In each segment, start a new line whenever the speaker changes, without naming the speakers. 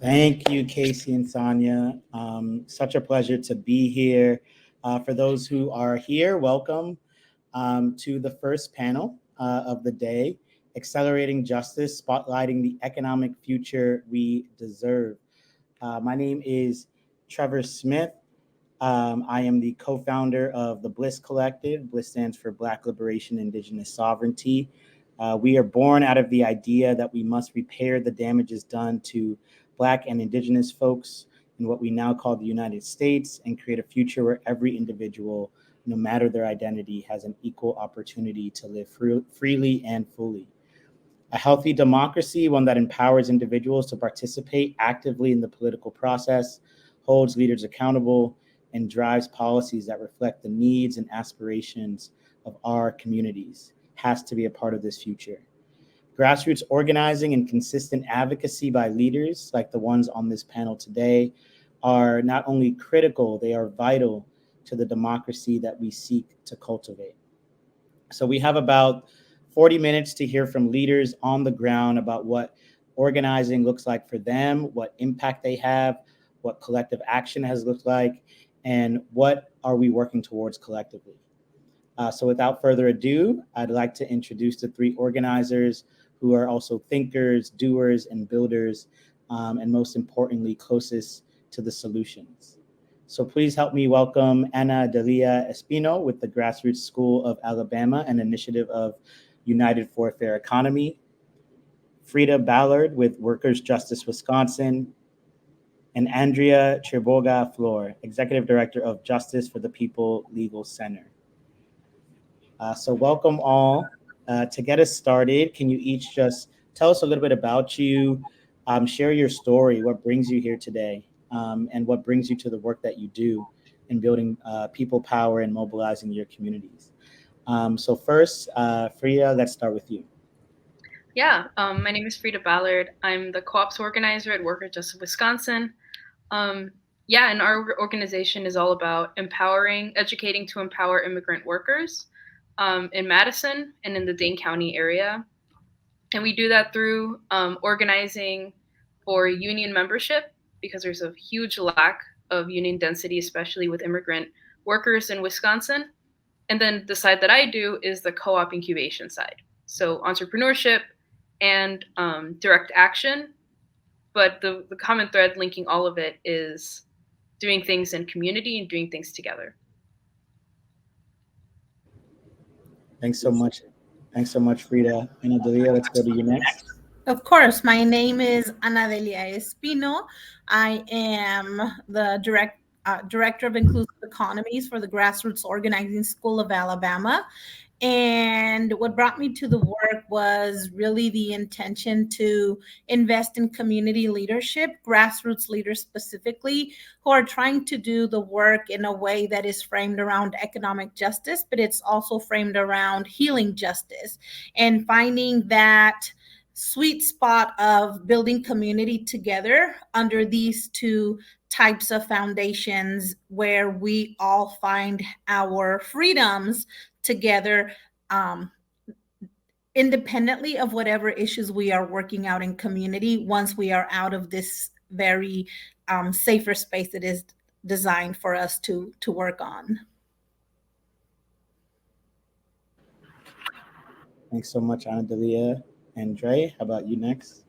Thank you, Casey and Sonia. Such a pleasure to be here. For those who are here, welcome to the first panel of the day, Accelerating Justice, Spotlighting the Economic Future We Deserve. My name is Trevor Smith. I am the co-founder of the BLIS Collective. BLIS stands for Black Liberation, Indigenous Sovereignty. We are born out of the idea that we must repair the damages done to Black and Indigenous folks in what we now call the United States and create a future where every individual, no matter their identity, has an equal opportunity to live freely and fully. A healthy democracy, one that empowers individuals to participate actively in the political process, holds leaders accountable, and drives policies that reflect the needs and aspirations of our communities, has to be a part of this future. Grassroots organizing and consistent advocacy by leaders like the ones on this panel today are not only critical, they are vital to the democracy that we seek to cultivate. So we have about 40 minutes to hear from leaders on the ground about what organizing looks like for them, what impact they have, what collective action has looked like, and what are we working towards collectively. So without further ado, I'd like to introduce the three organizers who are also thinkers, doers, and builders, and most importantly, closest to the solutions. So please help me welcome Delia Espino with the Grassroots School of Alabama, an initiative of United for a Fair Economy, Frida Ballard with Workers' Justice Wisconsin, and Andrea Chiriboga-Flor, Executive Director of Justice for the People Legal Center. So welcome all. To get us started, can you each just tell us a little bit about you, share your story, what brings you here today, and what brings you to the work that you do in building people power and mobilizing your communities. So first, Frida, let's start with you.
Yeah, my name is Frida Ballard. I'm the co-ops organizer at Workers' Justice Wisconsin. And our organization is all about educating to empower immigrant workers in Madison and in the Dane County area. And we do that through organizing for union membership because there's a huge lack of union density, especially with immigrant workers in Wisconsin. And then the side that I do is the co-op incubation side. So entrepreneurship and direct action. But the common thread linking all of it is doing things in community and doing things together.
Thanks so much. Thanks so much, Frida. And Delia, let's go to you next.
Of course, my name is Delia Espino. I am the Director of Inclusive Economies for the Grassroots Organizing School of Alabama. And what brought me to the work was really the intention to invest in community leadership, grassroots leaders specifically, who are trying to do the work in a way that is framed around economic justice, but it's also framed around healing justice and finding that sweet spot of building community together under these two types of foundations where we all find our freedoms together, independently of whatever issues we are working out in community once we are out of this very safer space that is designed for us to work on.
Thanks so much, Delia. And Dre, how about you next?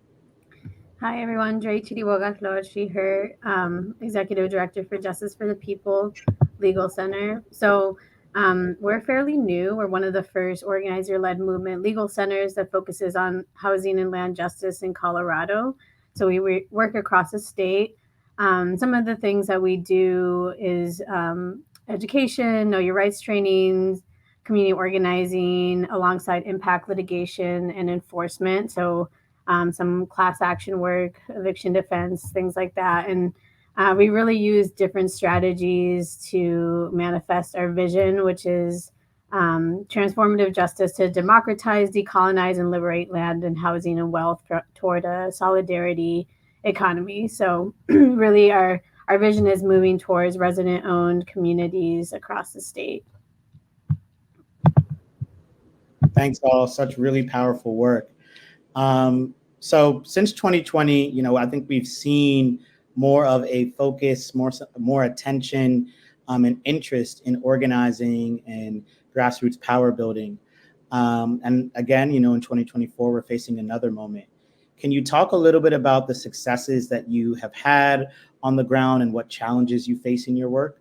Hi, everyone. Andrea Chiriboga-Flor, she, her, Executive Director for Justice for the People Legal Center. So we're fairly new. We're one of the first organizer-led movement legal centers that focuses on housing and land justice in Colorado. So we work across the state. Some of the things that we do is education, know your rights trainings, community organizing, alongside impact litigation and enforcement. So some class action work, eviction defense, things like that. And we really use different strategies to manifest our vision, which is transformative justice to democratize, decolonize, and liberate land and housing and wealth toward a solidarity economy. So really our vision is moving towards resident-owned communities across the state.
Thanks all, such really powerful work. So since 2020, I think we've seen more of a focus, more attention and interest in organizing and grassroots power building. And again, in 2024, we're facing another moment. Can you talk a little bit about the successes that you have had on the ground and what challenges you face in your work?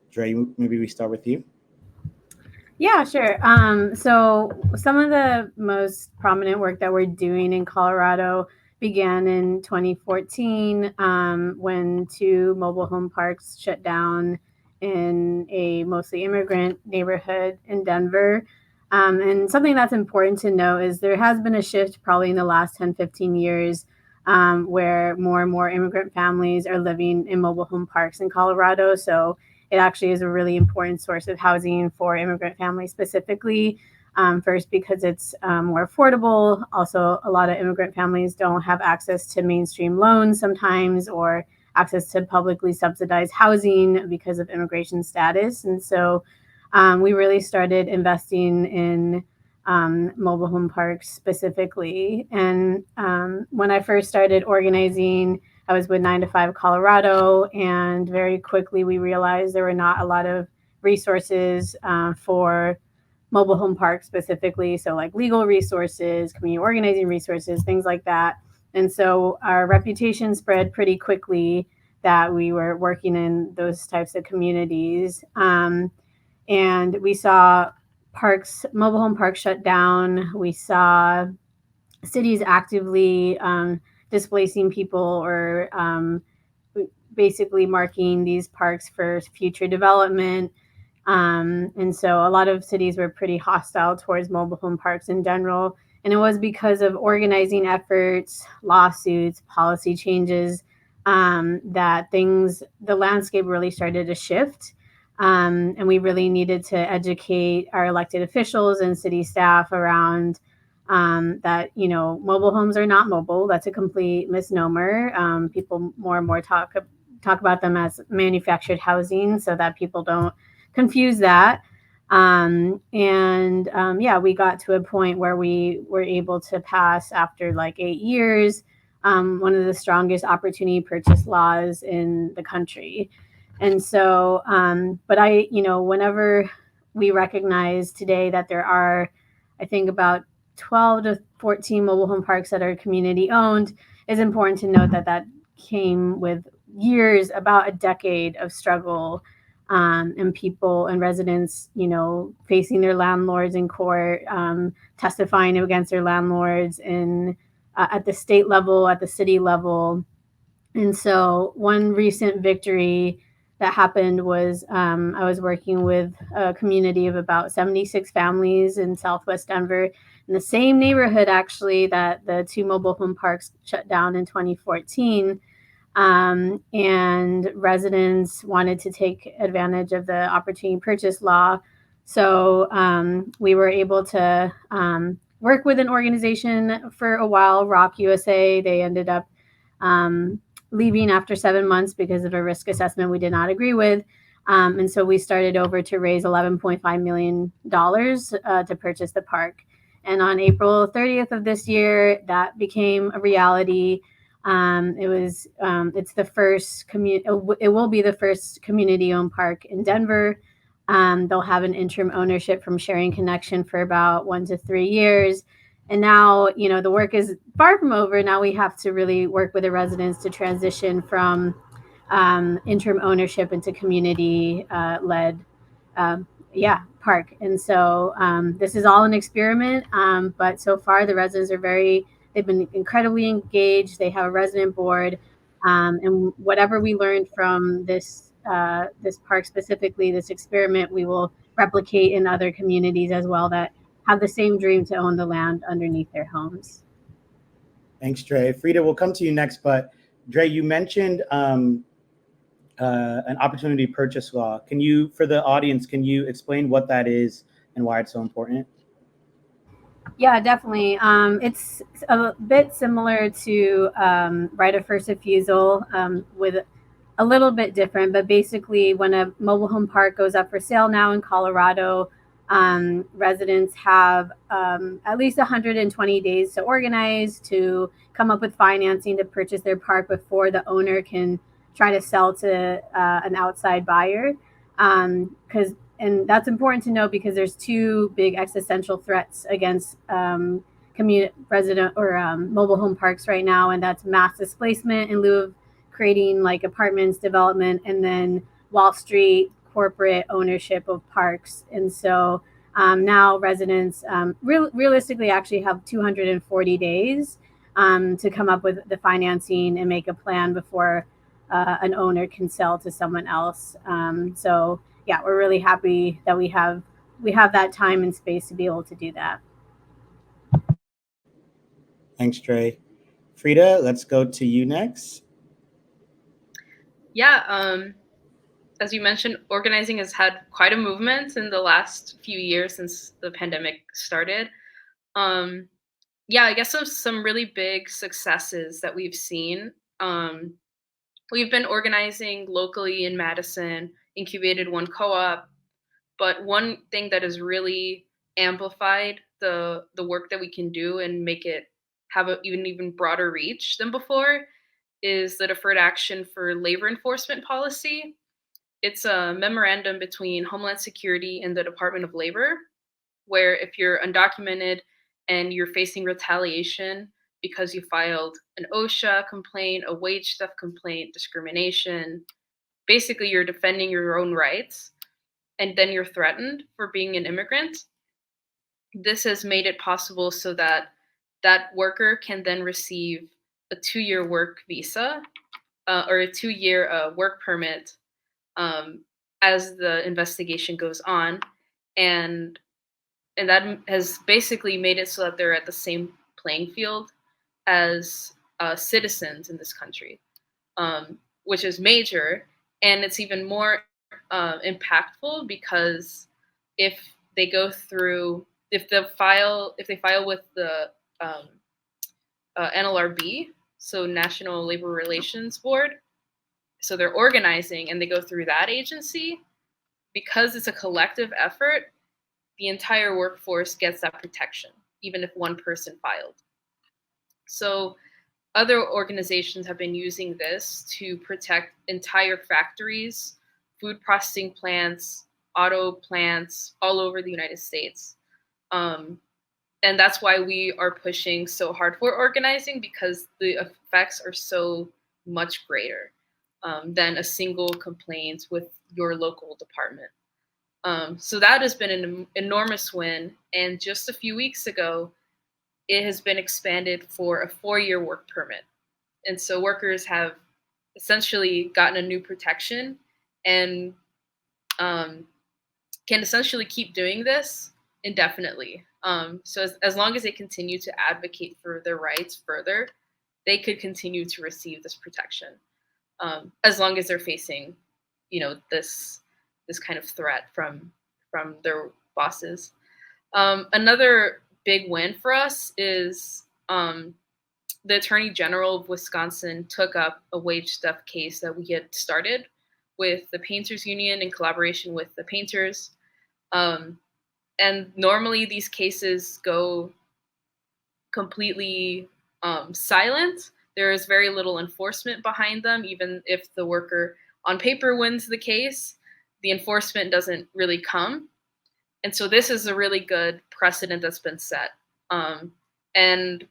Dre, maybe we start with you.
Yeah, sure. So some of the most prominent work that we're doing in Colorado began in 2014 when 2 mobile home parks shut down in a mostly immigrant neighborhood in Denver. And something that's important to note is there has been a shift probably in the last 10, 15 years where more and more immigrant families are living in mobile home parks in Colorado. So it actually is a really important source of housing for immigrant families specifically. First, because it's more affordable. Also, a lot of immigrant families don't have access to mainstream loans sometimes or access to publicly subsidized housing because of immigration status. And so we really started investing in mobile home parks specifically. And when I first started organizing, I was with 9 to 5 Colorado, and very quickly we realized there were not a lot of resources for mobile home parks specifically. So like legal resources, community organizing resources, things like that. And so our reputation spread pretty quickly that we were working in those types of communities. And we saw mobile home parks shut down. We saw cities actively displacing people or basically marking these parks for future development. And so a lot of cities were pretty hostile towards mobile home parks in general. And it was because of organizing efforts, lawsuits, policy changes, that the landscape really started to shift. And we really needed to educate our elected officials and city staff around that, mobile homes are not mobile. That's a complete misnomer. People more and more talk about them as manufactured housing so that people don't confuse that. We got to a point where we were able to pass, after like 8 years, one of the strongest opportunity purchase laws in the country. And so, whenever we recognize today that there are, I think, about 12 to 14 mobile home parks that are community owned, it's important to note that came with years, about a decade of struggle, and people and residents, facing their landlords in court, testifying against their landlords at the state level, at the city level. And so one recent victory that happened was I was working with a community of about 76 families in Southwest Denver, in the same neighborhood actually that the 2 mobile home parks shut down in 2014. And residents wanted to take advantage of the opportunity purchase law. So we were able to work with an organization for a while, Rock USA. They ended up leaving after 7 months because of a risk assessment we did not agree with. And so we started over to raise $11.5 million to purchase the park. And on April 30th of this year, that became a reality. It's the first it will be the first community-owned park in Denver. They'll have an interim ownership from Sharing Connection for about 1 to 3 years. And now, the work is far from over. Now we have to really work with the residents to transition from interim ownership into community-led park. And so this is all an experiment, but so far the residents they've been incredibly engaged. They have a resident board, and whatever we learned from this park specifically, this experiment, we will replicate in other communities as well that have the same dream to own the land underneath their homes.
Thanks, Dre. Frida, we'll come to you next, but Dre, you mentioned an opportunity purchase law. For the audience, can you explain what that is and why it's so important?
Yeah, definitely. It's a bit similar to right of first refusal with a little bit different, but basically when a mobile home park goes up for sale now in Colorado, residents have at least 120 days to organize, to come up with financing to purchase their park before the owner can try to sell to an outside buyer. And that's important to know because there's two big existential threats against resident or mobile home parks right now, and that's mass displacement in lieu of creating like apartments development, and then Wall Street corporate ownership of parks. And so now residents realistically actually have 240 days to come up with the financing and make a plan before an owner can sell to someone else. So yeah, we're really happy that we have that time and space to be able to do that.
Thanks, Trey. Frida, let's go to you next.
Yeah, as you mentioned, organizing has had quite a movement in the last few years since the pandemic started. Yeah, I guess some really big successes that we've seen. We've been organizing locally in Madison, incubated one co-op, but one thing that has really amplified the work that we can do and make it have an even broader reach than before is the Deferred Action for Labor Enforcement Policy. It's a memorandum between Homeland Security and the Department of Labor, where if you're undocumented and you're facing retaliation because you filed an OSHA complaint, a wage theft complaint, discrimination, basically you're defending your own rights, and then you're threatened for being an immigrant. This has made it possible so that that worker can then receive a 2-year work visa or a 2-year work permit as the investigation goes on, and that has basically made it so that they're at the same playing field as citizens in this country, which is major, and it's even more impactful because if they file with the NLRB, so National Labor Relations Board, so they're organizing and they go through that agency, because it's a collective effort, the entire workforce gets that protection, even if one person filed. So other organizations have been using this to protect entire factories, food processing plants, auto plants all over the United States. And that's why we are pushing so hard for organizing, because the effects are so much greater than a single complaint with your local department. So that has been an enormous win. And just a few weeks ago, it has been expanded for a 4-year work permit. And so workers have essentially gotten a new protection and can essentially keep doing this indefinitely. So as long as they continue to advocate for their rights further, they could continue to receive this protection, as long as they're facing, this kind of threat from their bosses. Another big win for us is the Attorney General of Wisconsin took up a wage theft case that we had started with the Painters Union in collaboration with the painters. And normally these cases go completely silent. There is very little enforcement behind them. Even if the worker on paper wins the case, the enforcement doesn't really come. And so this is a really good precedent that's been set. And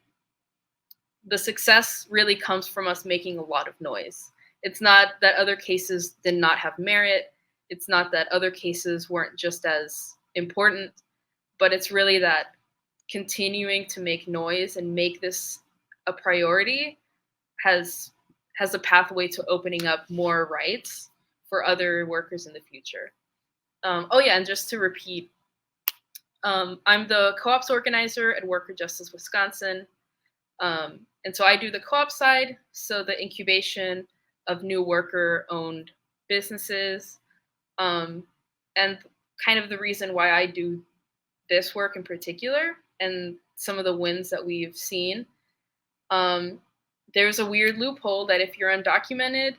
the success really comes from us making a lot of noise. It's not that other cases did not have merit. It's not that other cases weren't just as important, but it's really that continuing to make noise and make this a priority has a pathway to opening up more rights for other workers in the future. And just to repeat, I'm the co-ops organizer at Worker Justice Wisconsin. And so I do the co-op side, so the incubation of new worker-owned businesses. And kind of the reason why I do this work in particular and some of the wins that we've seen, there's a weird loophole that if you're undocumented,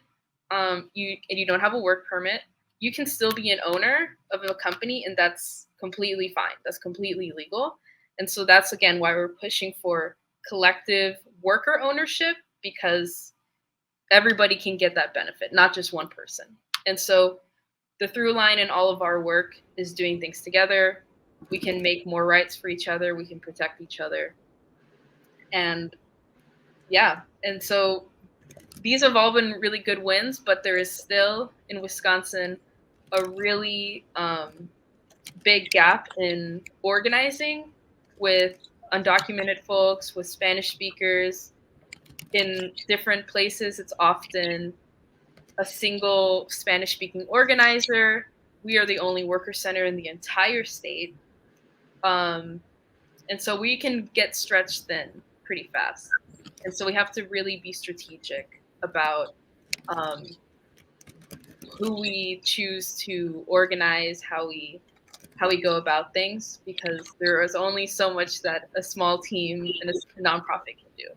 you don't have a work permit, you can still be an owner of a company, and that's completely fine. That's completely legal. And so that's, again, why we're pushing for collective worker ownership, because everybody can get that benefit, not just one person. And so the through line in all of our work is doing things together. We can make more rights for each other. We can protect each other. And yeah, and so these have all been really good wins, but there is still in Wisconsin a really big gap in organizing with undocumented folks, with Spanish speakers. In different places, it's often a single Spanish-speaking organizer. We are the only worker center in the entire state. And so we can get stretched thin pretty fast. And so we have to really be strategic about who we choose to organize, how we go about things, because there is only so much that a small team and a nonprofit can do.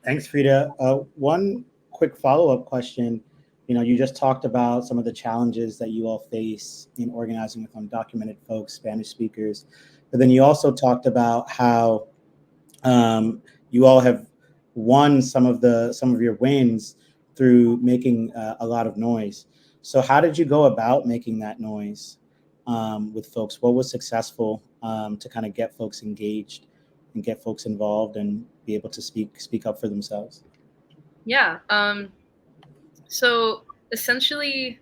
Thanks, Frida. One quick follow-up question. You just talked about some of the challenges that you all face in organizing with undocumented folks, Spanish speakers, but then you also talked about how you all have won some of your wins through making a lot of noise. So how did you go about making that noise with folks? What was successful to kind of get folks engaged and get folks involved and be able to speak up for themselves?
Yeah. So essentially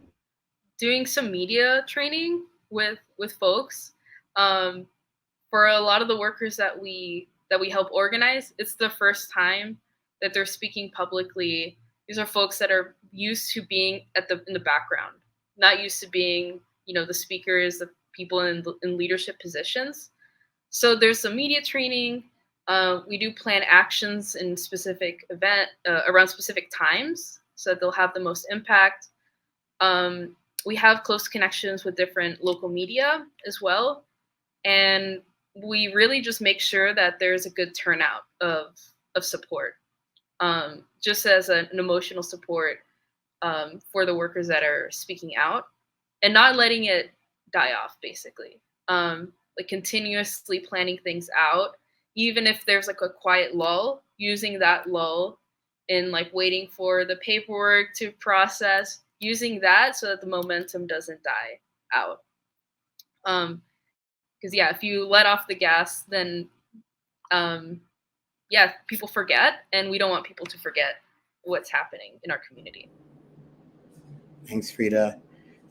doing some media training with folks. For a lot of the workers that we help organize, it's the first time that they're speaking publicly. These are folks that are used to being in the background, not used to being, the speakers, the people in leadership positions. So there's some media training. We do plan actions in specific around specific times, so that they'll have the most impact. We have close connections with different local media as well, and we really just make sure that there's a good turnout of support, just as an emotional support for the workers that are speaking out, and not letting it die off, basically. Like continuously planning things out, even if there's like a quiet lull, using that lull in like waiting for the paperwork to process, using that so that the momentum doesn't die out. Because if you let off the gas, then people forget, and we don't want people to forget what's happening in our community.
Thanks, Frida.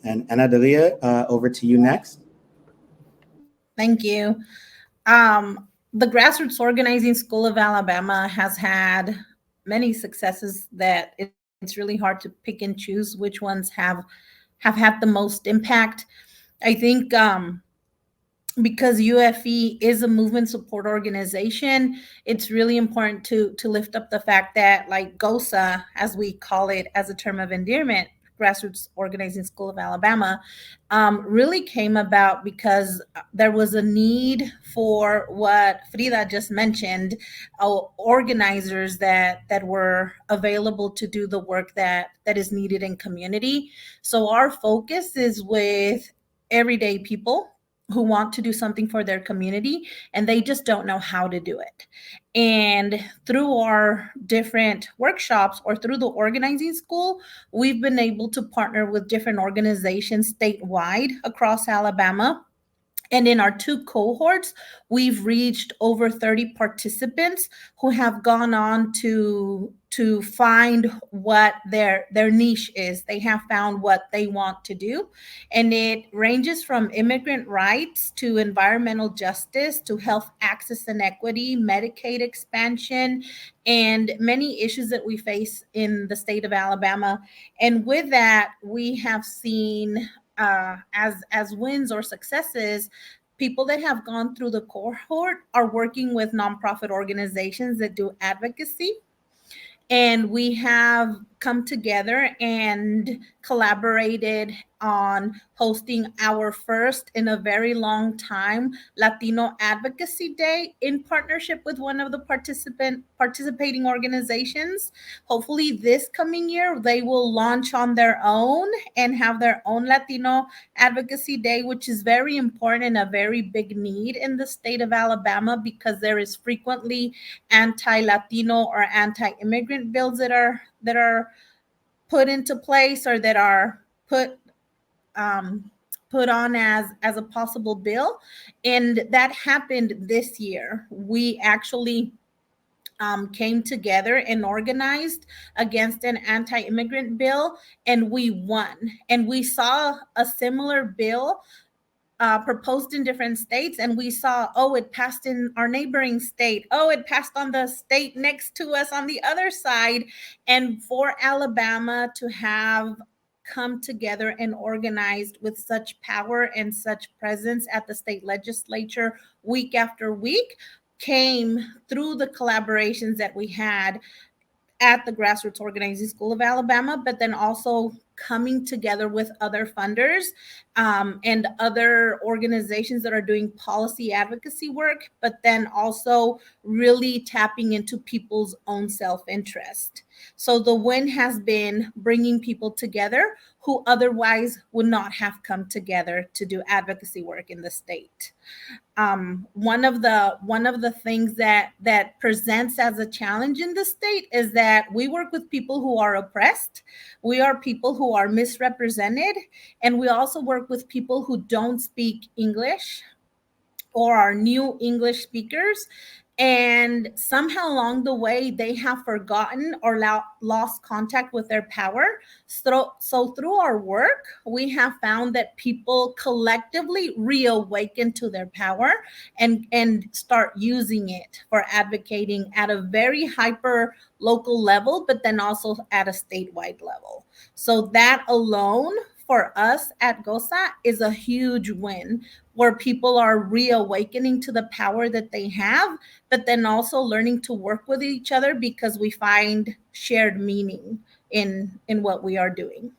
And Delia, over to you next.
Thank you. The Grassroots Organizing School of Alabama has had many successes that it's really hard to pick and choose which ones have had the most impact. I think because UFE is a movement support organization, it's really important to lift up the fact that, like GOSA, as we call it as a term of endearment, Grassroots Organizing School of Alabama, really came about because there was a need for what Frida just mentioned, organizers that were available to do the work that is needed in community. So our focus is with everyday people who want to do something for their community, and they just don't know how to do it. And through our different workshops or through the organizing school, we've been able to partner with different organizations statewide across Alabama. And in our 2 cohorts, we've reached over 30 participants who have gone on to find what their niche is. They have found what they want to do. And it ranges from immigrant rights to environmental justice to health access and equity, Medicaid expansion, and many issues that we face in the state of Alabama. And with that, we have seen as wins or successes, people that have gone through the cohort are working with nonprofit organizations that do advocacy. And we have come together and collaborated on hosting our first in a very long time Latino Advocacy Day in partnership with one of the participating organizations. Hopefully this coming year they will launch on their own and have their own Latino Advocacy Day, which is very important and a very big need in the state of Alabama because there is frequently anti-Latino or anti-immigrant bills that are put into place or that are put on as a possible bill. And that happened this year. We actually came together and organized against an anti-immigrant bill, and we won. And we saw a similar bill proposed in different states, and we saw, oh, it passed in our neighboring state. Oh, it passed on the state next to us on the other side. And for Alabama to have come together and organized with such power and such presence at the state legislature week after week came through the collaborations that we had at the Grassroots Organizing School of Alabama, but then also coming together with other funders and other organizations that are doing policy advocacy work, but then also really tapping into people's own self-interest. So the win has been bringing people together who otherwise would not have come together to do advocacy work in the state. One of the things that presents as a challenge in the state is that we work with people who are oppressed. We are people who are misrepresented, and we also work with people who don't speak English or are new English speakers. And somehow along the way, they have forgotten or lost contact with their power. So through our work, we have found that people collectively reawaken to their power and start using it for advocating at a very hyper local level, but then also at a statewide level. So that alone for us at GOSA is a huge win, where people are reawakening to the power that they have, but then also learning to work with each other because we find shared meaning in what we are doing.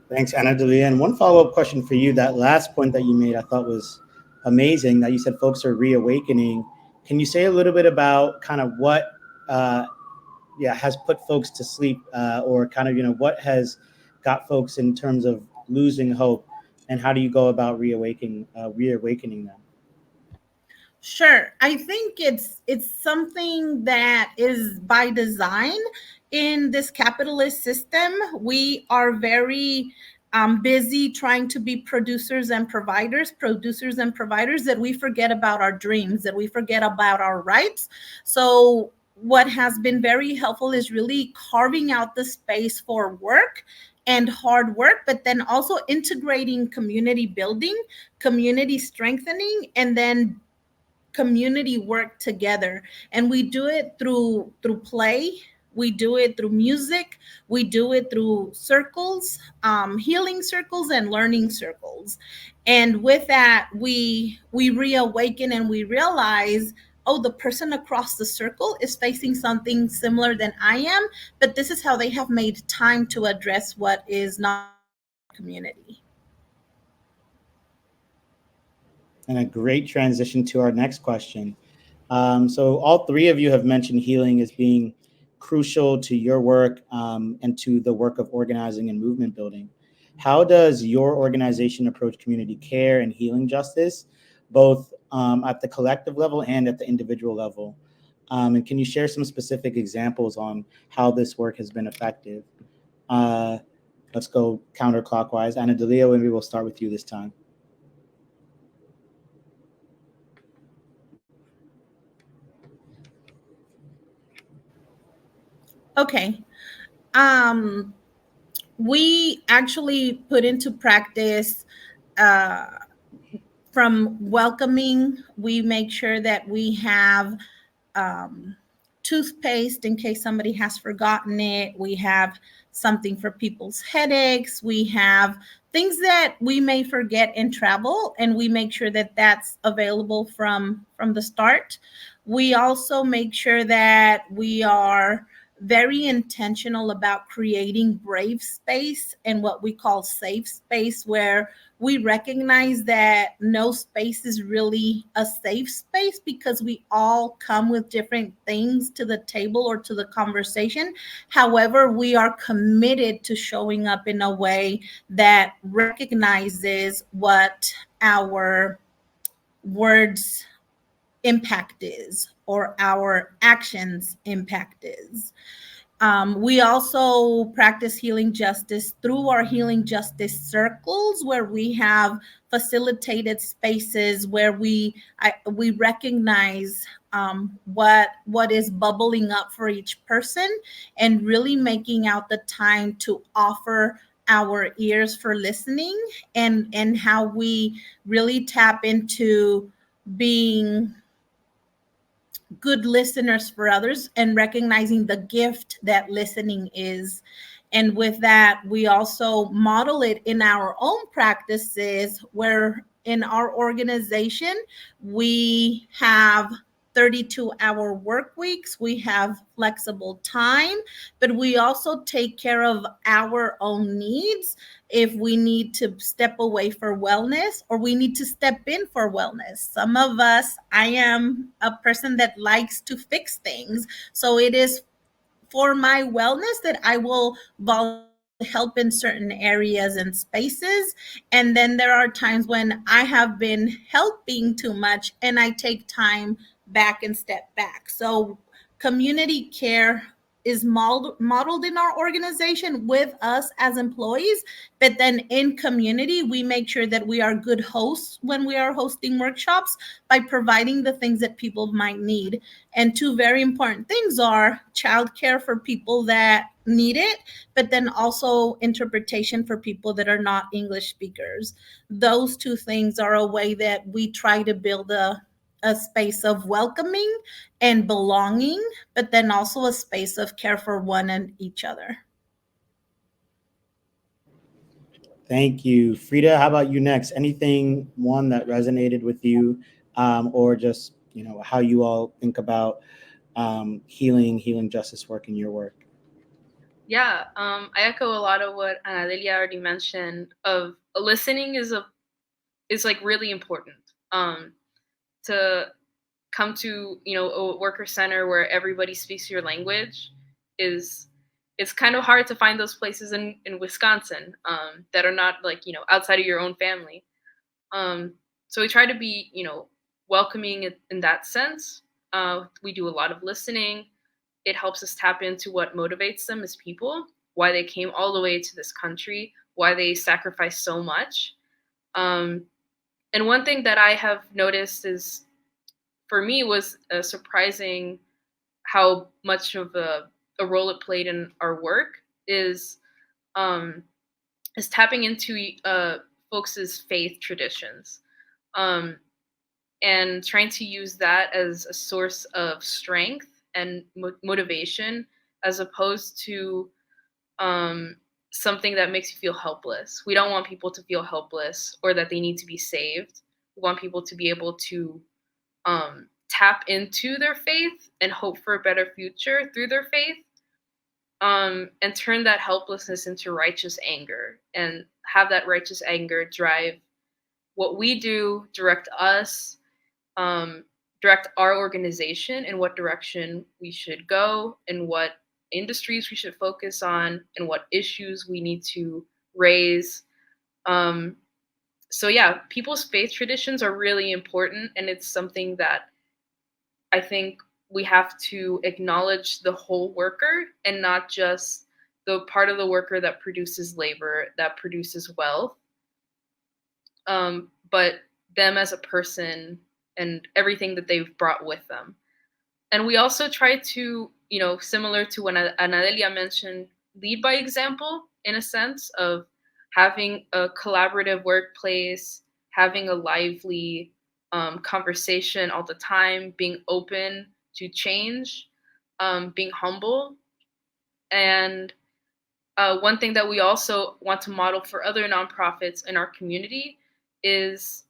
Thanks, Ana Delia. And one follow-up question for you. That last point that you made, I thought was amazing, that you said folks are reawakening. Can you say a little bit about kind of what has put folks to sleep or kind of, what has got folks in terms of losing hope, and how do you go about reawakening them?
Sure. I think it's something that is by design in this capitalist system. We are very busy trying to be producers and providers, that we forget about our dreams, that we forget about our rights. So what has been very helpful is really carving out the space for work and hard work, but then also integrating community building, community strengthening, and then community work together. And we do it through play, we do it through music, we do it through circles, healing circles and learning circles. And with that, we reawaken and we realize, oh, the person across the circle is facing something similar than I am, but this is how they have made time to address what is not community.
And a great transition to our next question. So all three of you have mentioned healing as being crucial to your work and to the work of organizing and movement building. How does your organization approach community care and healing justice, both at the collective level and at the individual level? And can you share some specific examples on how this work has been effective? Let's go counterclockwise. Ana Delia, maybe we'll start with you this time.
Okay. We actually put into practice from welcoming. We make sure that we have toothpaste in case somebody has forgotten it. We have something for people's headaches. We have things that we may forget in travel, and we make sure that that's available from the start. We also make sure that we are very intentional about creating brave space and what we call safe space, where we recognize that no space is really a safe space because we all come with different things to the table or to the conversation. However, we are committed to showing up in a way that recognizes what our words impact is or our actions impact is. We also practice healing justice through our healing justice circles, where we have facilitated spaces where we recognize what is bubbling up for each person, and really making out the time to offer our ears for listening, and how we really tap into being good listeners for others and recognizing the gift that listening is. And with that, we also model it in our own practices, where in our organization, we have 32-hour work weeks, we have flexible time, but we also take care of our own needs. If we need to step away for wellness, or we need to step in for wellness. Some of us, I am a person that likes to fix things. So it is for my wellness that I will volunteer to help in certain areas and spaces. And then there are times when I have been helping too much and I take time back and step back. So community care is modeled in our organization with us as employees, but then in community, we make sure that we are good hosts when we are hosting workshops by providing the things that people might need. And two very important things are childcare for people that need it, but then also interpretation for people that are not English speakers. Those two things are a way that we try to build a space of welcoming and belonging, but then also a space of care for one and each other.
Thank you. Frida, how about you next? Anything, one, that resonated with you, or just, how you all think about healing justice work in your work?
Yeah, I echo a lot of what Delia already mentioned. Of listening is like really important. To come to a worker center where everybody speaks your language is it's kind of hard to find those places in Wisconsin that are not like outside of your own family. So we try to be welcoming in that sense. We do a lot of listening. It helps us tap into what motivates them as people, why they came all the way to this country, why they sacrificed so much. And one thing that I have noticed is, for me, was surprising how much of a role it played in our work is tapping into folks' faith traditions, and trying to use that as a source of strength and motivation, as opposed to something that makes you feel helpless. We don't want people to feel helpless or that they need to be saved. We want people to be able to tap into their faith and hope for a better future through their faith, and turn that helplessness into righteous anger, and have that righteous anger drive what we do, direct us, direct our organization in what direction we should go, and what industries we should focus on, and what issues we need to raise. So yeah, people's faith traditions are really important, and it's something that I think we have to acknowledge the whole worker, and not just the part of the worker that produces labor, that produces wealth, but them as a person and everything that they've brought with them. And we also try to, similar to when Delia mentioned, lead by example, in a sense of having a collaborative workplace, having a lively conversation all the time, being open to change, being humble. And one thing that we also want to model for other nonprofits in our community is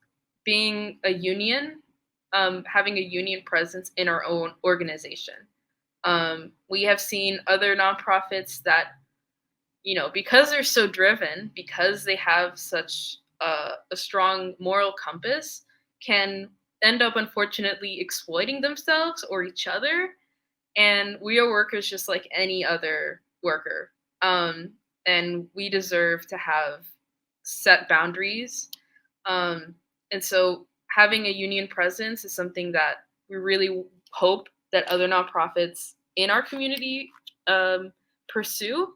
being a union, having a union presence in our own organization. We have seen other nonprofits that, because they're so driven, because they have such a strong moral compass, can end up unfortunately exploiting themselves or each other. And we are workers just like any other worker. And we deserve to have set boundaries. And so having a union presence is something that we really hope that other nonprofits in our community pursue,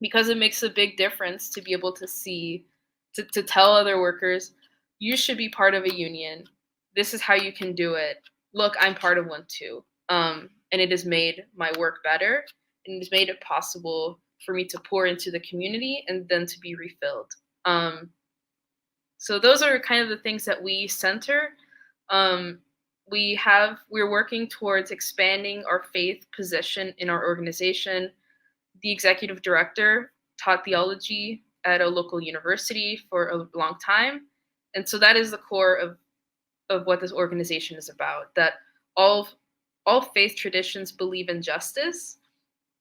because it makes a big difference to be able to see, to tell other workers, you should be part of a union. This is how you can do it. Look, I'm part of one too. And it has made my work better, and it has made it possible for me to pour into the community and then to be refilled. So those are kind of the things that we center. We're working towards expanding our faith position in our organization. The executive director taught theology at a local university for a long time. And so that is the core of what this organization is about, that all faith traditions believe in justice.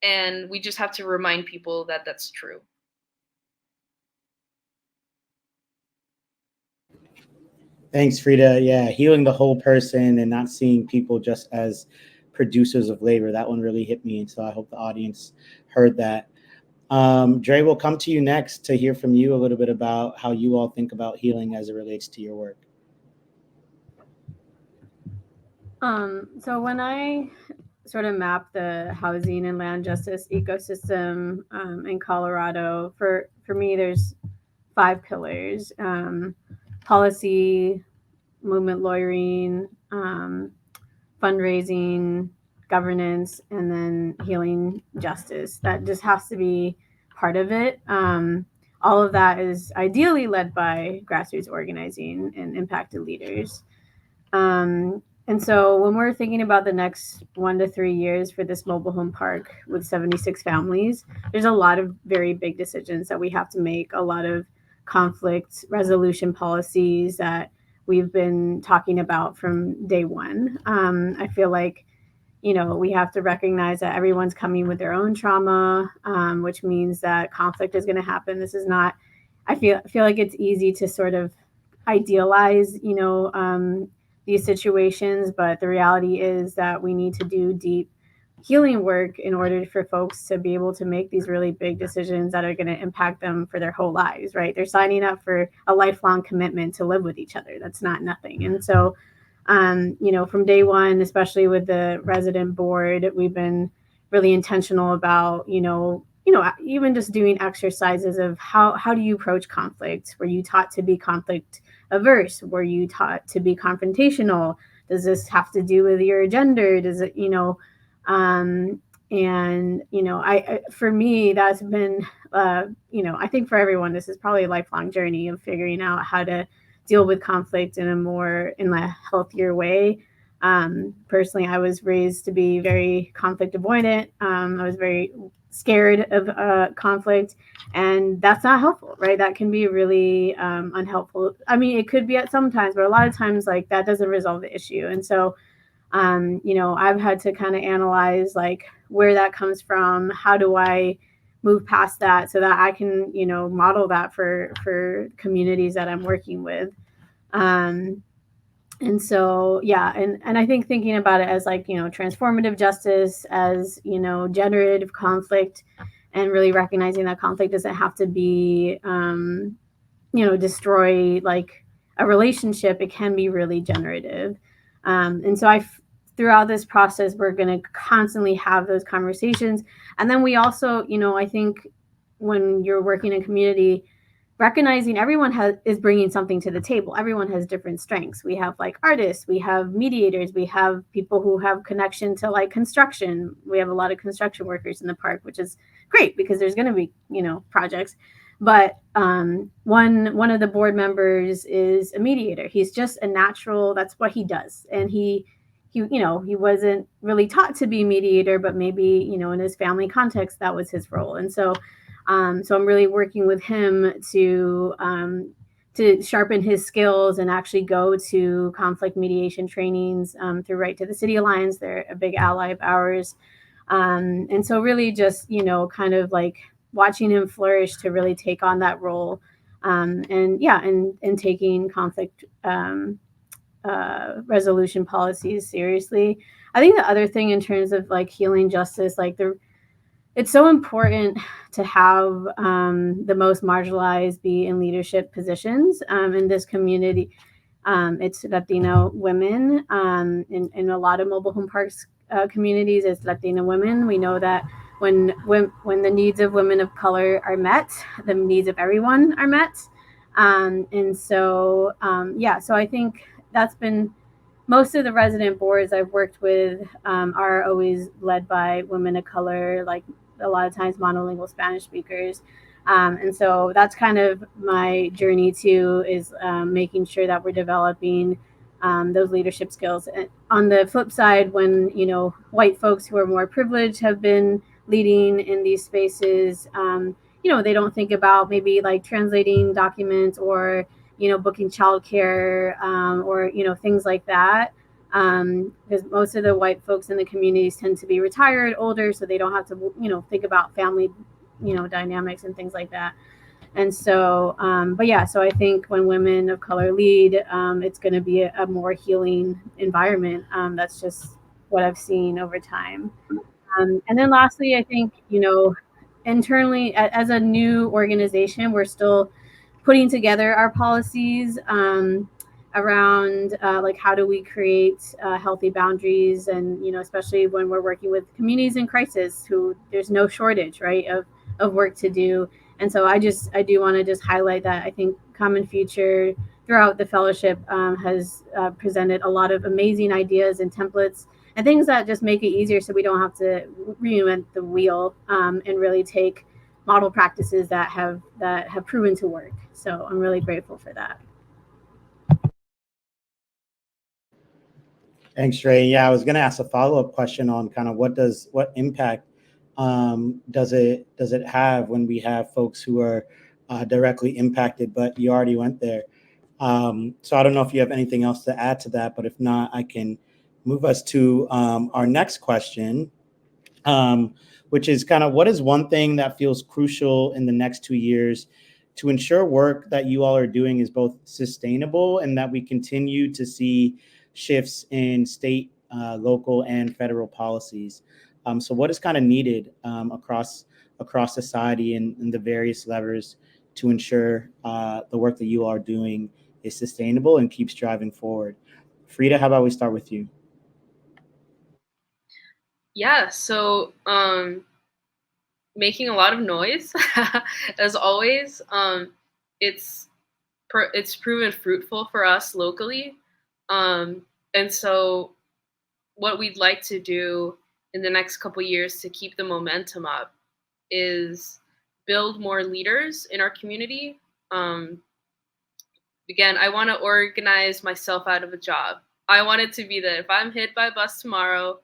And we just have to remind people that that's true.
Thanks, Frida. Yeah, healing the whole person and not seeing people just as producers of labor. That one really hit me. And so I hope the audience heard that. Dre, we'll come to you next to hear from you a little bit about how you all think about healing as it relates to your work.
So when I sort of map the housing and land justice ecosystem in Colorado, for me, there's 5 pillars: policy, movement lawyering, fundraising, governance, and then healing justice. That just has to be part of it. All of that is ideally led by grassroots organizing and impacted leaders. And so when we're thinking about the next 1 to 3 years for this mobile home park with 76 families, there's a lot of very big decisions that we have to make, a lot of conflict resolution policies that we've been talking about from day one. I feel like, we have to recognize that everyone's coming with their own trauma, which means that conflict is going to happen. This is not, I feel like it's easy to sort of idealize, these situations, but the reality is that we need to do deep healing work in order for folks to be able to make these really big decisions that are going to impact them for their whole lives, right? They're signing up for a lifelong commitment to live with each other. That's not nothing. And so, from day one, especially with the resident board, we've been really intentional about, even just doing exercises of how do you approach conflict? Were you taught to be conflict averse? Were you taught to be confrontational? Does this have to do with your gender? Does it, for me, that's been, I think for everyone, this is probably a lifelong journey of figuring out how to deal with conflict in a healthier way. Personally, I was raised to be very conflict avoidant. I was very scared of conflict, and that's not helpful, right? That can be really unhelpful. I mean, it could be at some times, but a lot of times, like, that doesn't resolve the issue. And so, I've had to kind of analyze like where that comes from. How do I move past that so that I can, model that for communities that I'm working with. And so, yeah, and I think thinking about it as like, transformative justice, as, generative conflict, and really recognizing that conflict doesn't have to be, destroy like a relationship. It can be really generative. And so throughout this process, we're going to constantly have those conversations. And then we also, I think when you're working in community, recognizing everyone is bringing something to the table. Everyone has different strengths. We have like artists, we have mediators, we have people who have connection to like construction. We have a lot of construction workers in the park, which is great because there's going to be, projects. But one of the board members is a mediator. He's just a natural. That's what he does. And he wasn't really taught to be a mediator, but maybe, in his family context, that was his role. And so So I'm really working with him to sharpen his skills and actually go to conflict mediation trainings through Right to the City Alliance. They're a big ally of ours. And so really just, kind of like watching him flourish to really take on that role. And taking conflict resolution policies seriously. I think the other thing in terms of like healing justice, like it's so important to have the most marginalized be in leadership positions in this community. It's Latino women. In a lot of mobile home parks communities, it's Latino women. We know that when the needs of women of color are met, the needs of everyone are met. So I think that's been most of the resident boards I've worked with are always led by women of color, like a lot of times monolingual Spanish speakers. And so that's kind of my journey too, is making sure that we're developing those leadership skills. And on the flip side, when, white folks who are more privileged have been leading in these spaces, they don't think about maybe like translating documents or, booking childcare or, things like that. Because most of the white folks in the communities tend to be retired, older, so they don't have to, think about family, dynamics and things like that. And so, so I think when women of color lead, it's going to be a more healing environment. That's just what I've seen over time. And then lastly, I think, internally as a new organization, we're still putting together our policies around like how do we create healthy boundaries, and especially when we're working with communities in crisis, who there's no shortage, right, of work to do. And so I do want to just highlight that I think Common Future throughout the fellowship has presented a lot of amazing ideas and templates and things that just make it easier, so we don't have to reinvent the wheel, and really take model practices that have proven to work. So I'm really grateful for that.
Thanks, Ray. Yeah, I was going to ask a follow-up question on kind of what impact does it have when we have folks who are directly impacted, but you already went there. So I don't know if you have anything else to add to that, but if not, I can move us to our next question, which is kind of what is one thing that feels crucial in the next 2 years to ensure work that you all are doing is both sustainable and that we continue to see shifts in state, local, and federal policies. So what is kind of needed across society and the various levers to ensure the work that you are doing is sustainable and keeps driving forward? Frida, how about we start with you?
Yeah, so making a lot of noise, as always. It's proven fruitful for us locally. And so what we'd like to do in the next couple of years to keep the momentum up is build more leaders in our community. Again, I want to organize myself out of a job. I want it to be that if I'm hit by a bus tomorrow,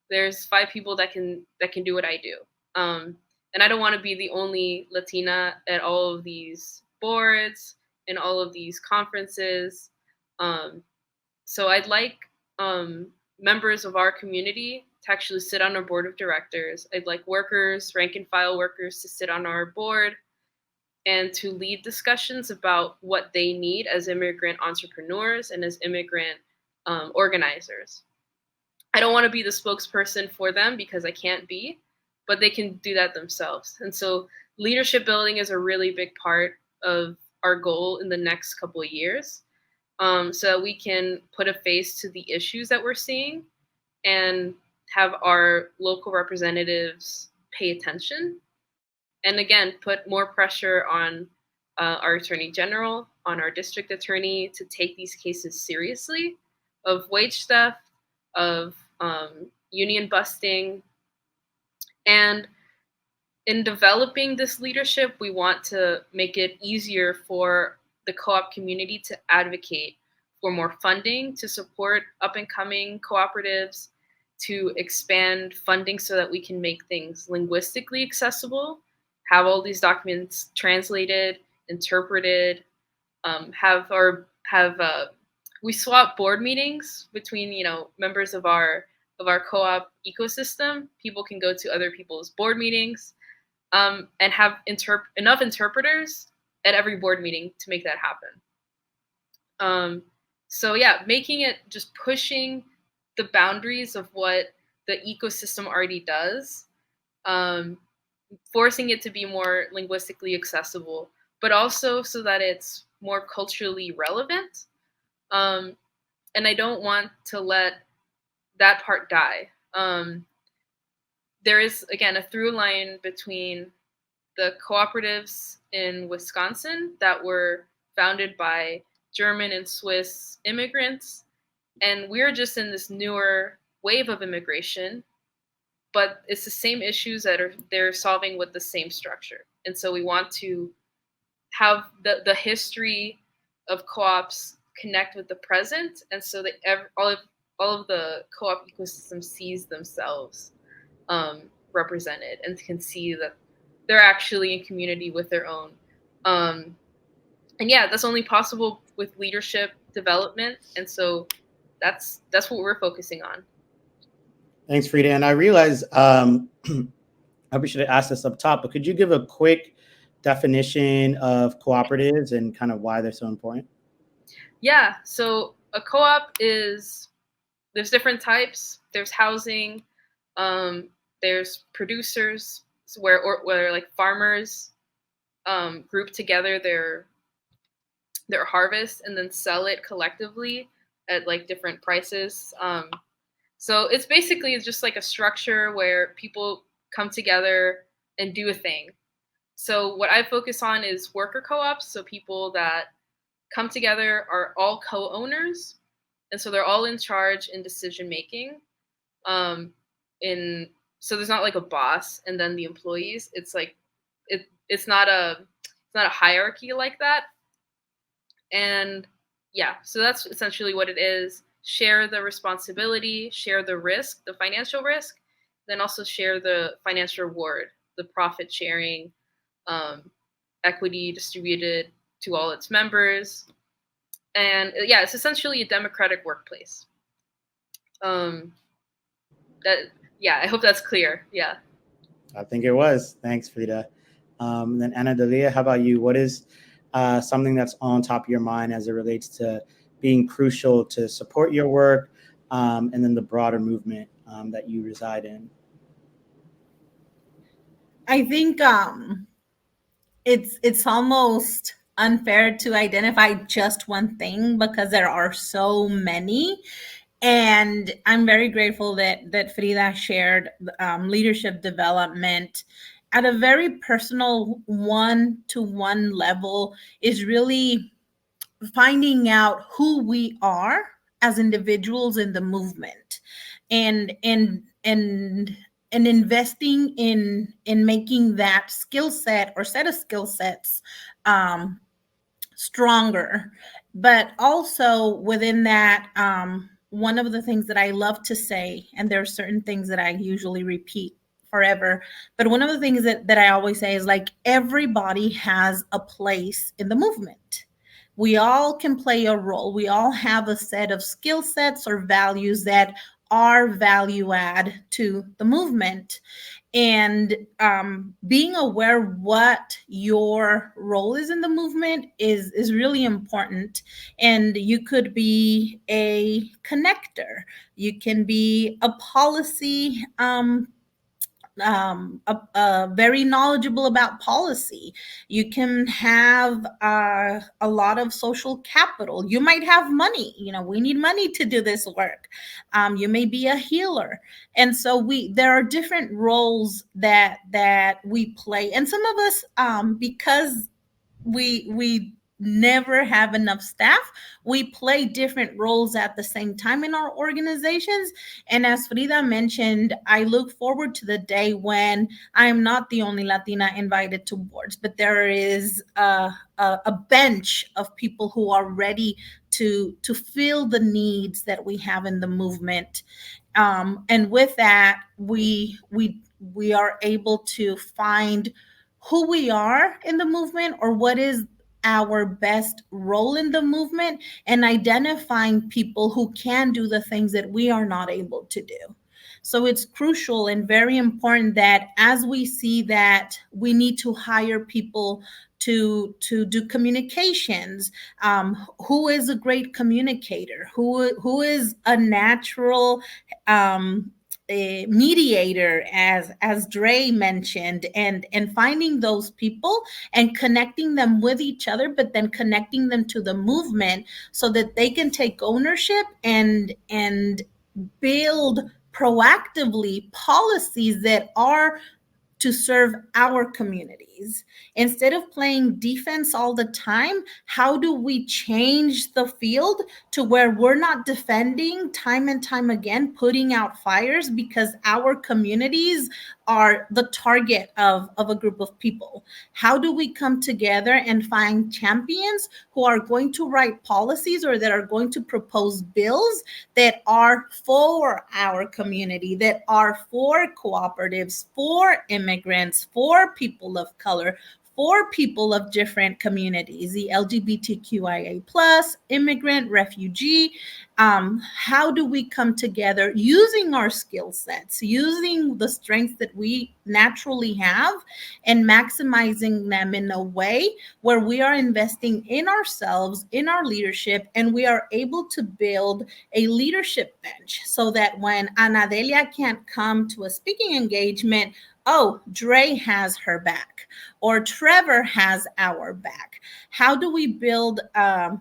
there's 5 people that can do what I do. And I don't want to be the only Latina at all of these boards and all of these conferences. So I'd like members of our community to actually sit on our board of directors. I'd like workers, rank and file workers, to sit on our board and to lead discussions about what they need as immigrant entrepreneurs and as immigrant organizers. I don't want to be the spokesperson for them because I can't be, but they can do that themselves. And so leadership building is a really big part of our goal in the next couple of years, so that we can put a face to the issues that we're seeing and have our local representatives pay attention. And again, put more pressure on our attorney general, on our district attorney, to take these cases seriously of wage theft, of union busting. And in developing this leadership, we want to make it easier for the co-op community to advocate for more funding to support up-and-coming cooperatives, to expand funding so that we can make things linguistically accessible have all these documents translated, interpreted, we swap board meetings between members of our co-op ecosystem. People can go to other people's board meetings, and have enough interpreters at every board meeting to make that happen. So yeah, making it, just pushing the boundaries of what the ecosystem already does, forcing it to be more linguistically accessible, but also so that it's more culturally relevant. And I don't want to let that part die. There is, again, a through line between the cooperatives in Wisconsin that were founded by German and Swiss immigrants, and we're just in this newer wave of immigration, but it's the same issues that they're solving with the same structure. And so we want to have the history of co-ops connect with the present, and so that all of the co-op ecosystem sees themselves represented and can see that they're actually in community with their own. And yeah, that's only possible with leadership development. And so that's what we're focusing on.
Thanks, Frida. And I realize I probably should have asked this up top, but could you give a quick definition of cooperatives and kind of why they're so important?
Yeah, so a co-op there's different types. There's housing, there's producers, where like farmers group together their harvest and then sell it collectively at like different prices. So it's basically just like a structure where people come together and do a thing. So what I focus on is worker co-ops. So people that come together are all co-owners, and so they're all in charge in decision making. So there's not like a boss and then the employees. It's like it's not a hierarchy like that. And yeah, so that's essentially what it is. Share the responsibility, share the risk, the financial risk, then also share the financial reward, the profit sharing, equity distributed to all its members. And yeah, it's essentially a democratic workplace. I hope that's clear. Yeah.
I think it was. Thanks, Frida. Then Anna, Delia, how about you? What is something that's on top of your mind as it relates to being crucial to support your work, and then the broader movement that you reside in?
I think it's almost unfair to identify just one thing because there are so many. And I'm very grateful that Frida shared leadership development at a very personal one-to-one level is really finding out who we are as individuals in the movement, and investing in making that skill set or set of skill sets stronger. But also within that, one of the things that I love to say, and there are certain things that I usually repeat forever, but one of the things that I always say is like everybody has a place in the movement. We all can play a role. We all have a set of skill sets or values that are value add to the movement. And being aware what your role is in the movement is really important. And you could be a connector. You can be a policy very knowledgeable about policy. You can have a lot of social capital. You might have money. We need money to do this work. You may be a healer, and so there are different roles that we play. And some of us, because we never have enough staff, we play different roles at the same time in our organizations. And as Frida mentioned, I look forward to the day when I am not the only Latina invited to boards, but there is a bench of people who are ready to fill the needs that we have in the movement. And with that, we are able to find who we are in the movement, or what is our best role in the movement, and identifying people who can do the things that we are not able to do. So it's crucial and very important that as we see that we need to hire people to do communications, who is a great communicator, who is a natural a mediator, as Dre mentioned, and finding those people and connecting them with each other, but then connecting them to the movement so that they can take ownership and build proactively policies that are to serve our communities. Instead of playing defense all the time, how do we change the field to where we're not defending time and time again, putting out fires because our communities are the target of a group of people? How do we come together and find champions who are going to write policies or that are going to propose bills that are for our community, that are for cooperatives, for immigrants, for people of color, for people of different communities, the LGBTQIA+, immigrant, refugee? How do we come together using our skill sets, using the strengths that we naturally have, and maximizing them in a way where we are investing in ourselves, in our leadership, and we are able to build a leadership bench so that when Ana Delia can't come to a speaking engagement, oh, Dre has her back, or Trevor has our back. How do we build a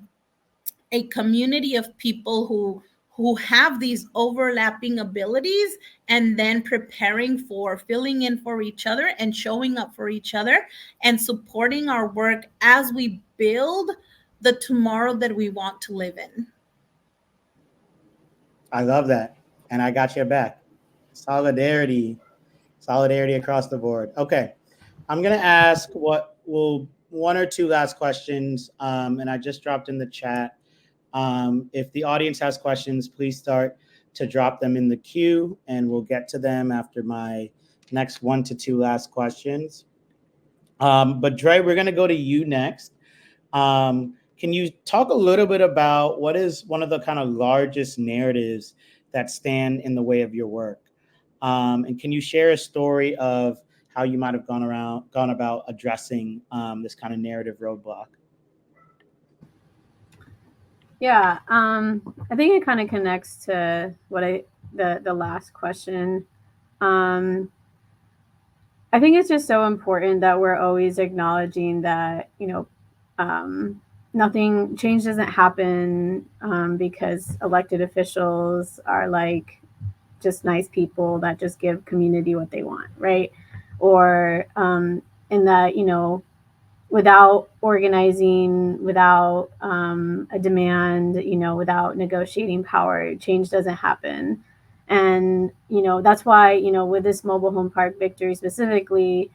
community of people who have these overlapping abilities, and then preparing for filling in for each other and showing up for each other and supporting our work as we build the tomorrow that we want to live in?
I love that. And I got your back. Solidarity across the board. Okay. I'm going to ask one or two last questions. And I just dropped in the chat. If the audience has questions, please start to drop them in the queue, and we'll get to them after my next 1 to 2 last questions. But Dre, we're going to go to you next. Can you talk a little bit about what is one of the kind of largest narratives that stand in the way of your work? And can you share a story of how you might have gone about addressing this kind of narrative roadblock?
Yeah, I think it kind of connects to what the last question. I think it's just so important that we're always acknowledging that, change doesn't happen because elected officials are like just nice people that just give community what they want, right? Or in that, without organizing, without a demand, without negotiating power, change doesn't happen. And, that's why, with this mobile home park victory specifically,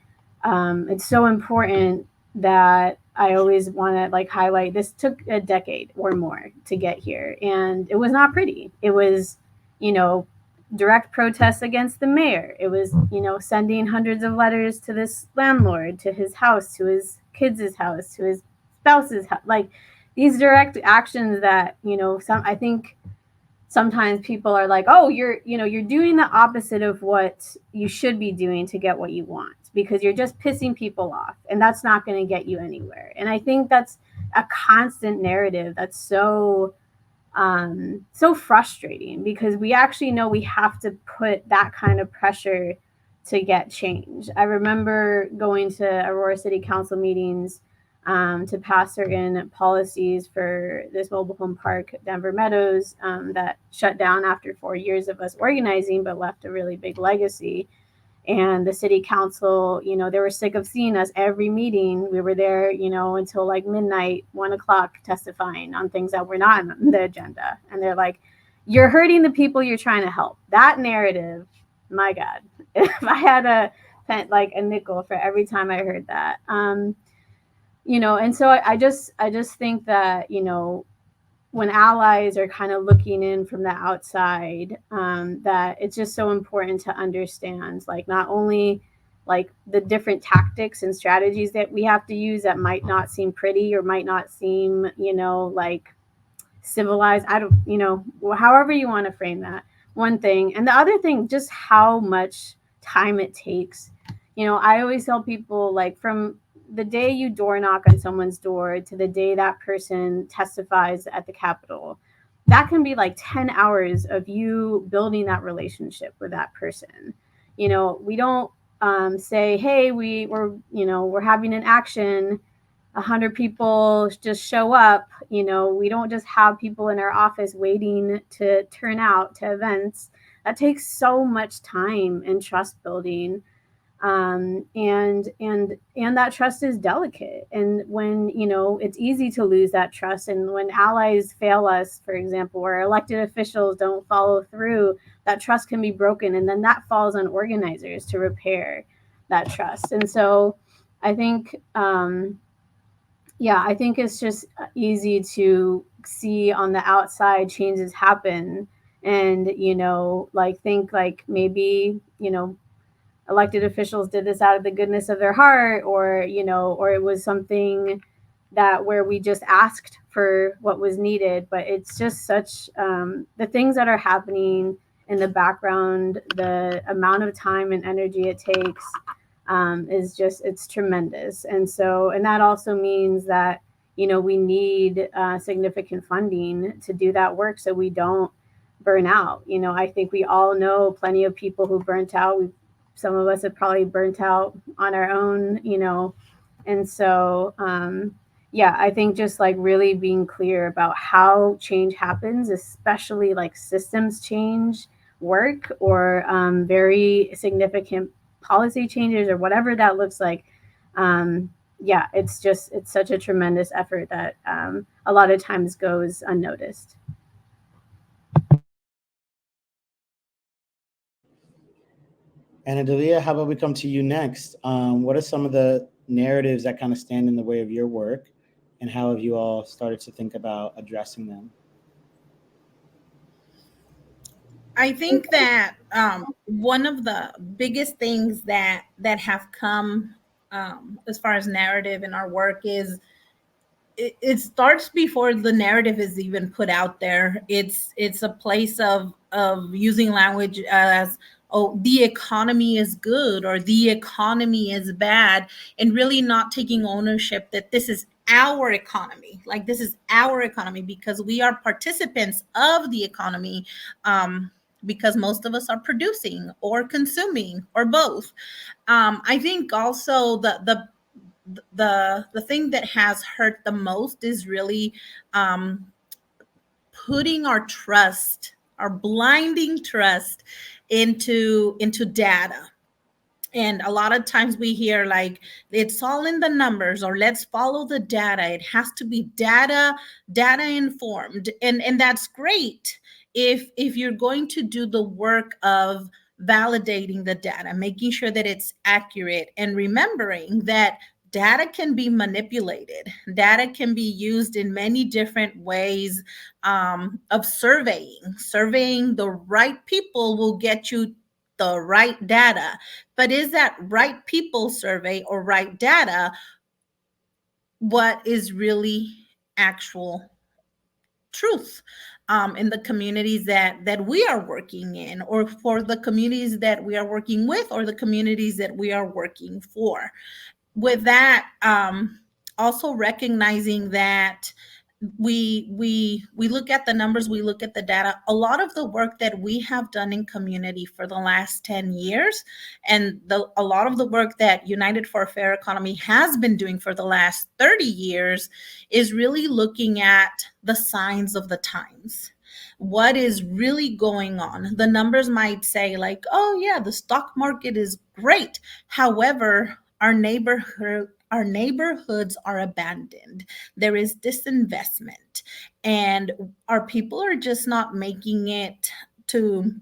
it's so important that I always want to highlight this took a decade or more to get here. And it was not pretty. It was, direct protests against the mayor. It was, sending hundreds of letters to this landlord, to his house, to his kids' house, to his spouse's house, these direct actions that, I think sometimes people are like, oh, you're doing the opposite of what you should be doing to get what you want, because you're just pissing people off, and that's not going to get you anywhere. And I think that's a constant narrative that's so frustrating, because we actually know we have to put that kind of pressure to get change. I remember going to Aurora City Council meetings to pass certain policies for this mobile home park, Denver Meadows, that shut down after 4 years of us organizing, but left a really big legacy. And the city council, they were sick of seeing us every meeting. We were there, until midnight, 1 o'clock, testifying on things that were not on the agenda. And they're like, you're hurting the people you're trying to help. That narrative, my God, if I had a nickel for every time I heard that, and so I just think that, when allies are kind of looking in from the outside, that it's just so important to understand, not only like the different tactics and strategies that we have to use that might not seem pretty or might not seem, like civilized. I don't, however you want to frame that. One thing. And the other thing, just how much time it takes. I always tell people, like, from the day you door knock on someone's door to the day that person testifies at the Capitol, that can be like 10 hours of you building that relationship with that person. We don't say, hey, we're having an action, 100 people just show up. We don't just have people in our office waiting to turn out to events. That takes so much time and trust building. And that trust is delicate. And when, it's easy to lose that trust. And when allies fail us, for example, or elected officials don't follow through, that trust can be broken. And then that falls on organizers to repair that trust. And so I think, I think it's just easy to see on the outside changes happen and, think like maybe, elected officials did this out of the goodness of their heart, or it was something that where we just asked for what was needed. But it's just such the things that are happening in the background, the amount of time and energy it takes is just, it's tremendous. And that also means that, we need significant funding to do that work so we don't burn out. I think we all know plenty of people who burnt out. Some of us have probably burnt out on our own, and so, I think just like really being clear about how change happens, especially like systems change work or very significant policy changes or whatever that looks like. It's such a tremendous effort that a lot of times goes unnoticed.
And Delia, how about we come to you next? What are some of the narratives that kind of stand in the way of your work, and how have you all started to think about addressing them?
I think that one of the biggest things that have come as far as narrative in our work is it starts before the narrative is even put out there. It's a place of using language as, oh, the economy is good or the economy is bad, and really not taking ownership that this is our economy. Like, this is our economy because we are participants of the economy, because most of us are producing or consuming or both. I think also the thing that has hurt the most is really putting our trust, our blinding trust into data. And a lot of times we hear like, it's all in the numbers, or let's follow the data. It has to be data informed. And that's great if you're going to do the work of validating the data, making sure that it's accurate, and remembering that data can be manipulated. Data can be used in many different ways of surveying. Surveying the right people will get you the right data. But is that right people survey or right data what is really actual truth in the communities that we are working in, or for the communities that we are working with, or the communities that we are working for? With that, also recognizing that we look at the numbers, we look at the data. A lot of the work that we have done in community for the last 10 years, and a lot of the work that United for a Fair Economy has been doing for the last 30 years, is really looking at the signs of the times. What is really going on? The numbers might say like, oh yeah, the stock market is great. However, our neighborhoods are abandoned. There is disinvestment, and our people are just not making it to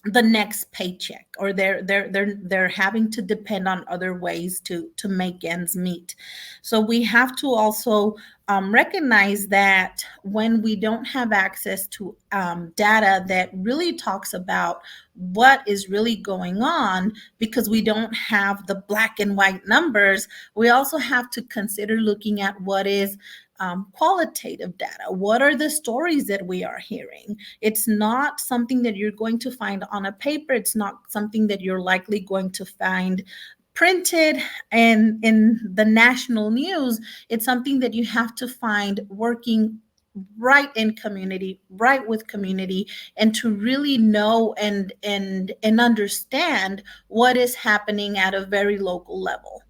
the next paycheck, or they're having to depend on other ways to make ends meet. So we have to also recognize that when we don't have access to data that really talks about what is really going on, because we don't have the black and white numbers, we also have to consider looking at what is qualitative data. What are the stories that we are hearing? It's not something that you're going to find on a paper. It's not something that you're likely going to find printed and in the national news. It's something that you have to find working right in community, right with community, and to really know and understand what is happening at a very local level.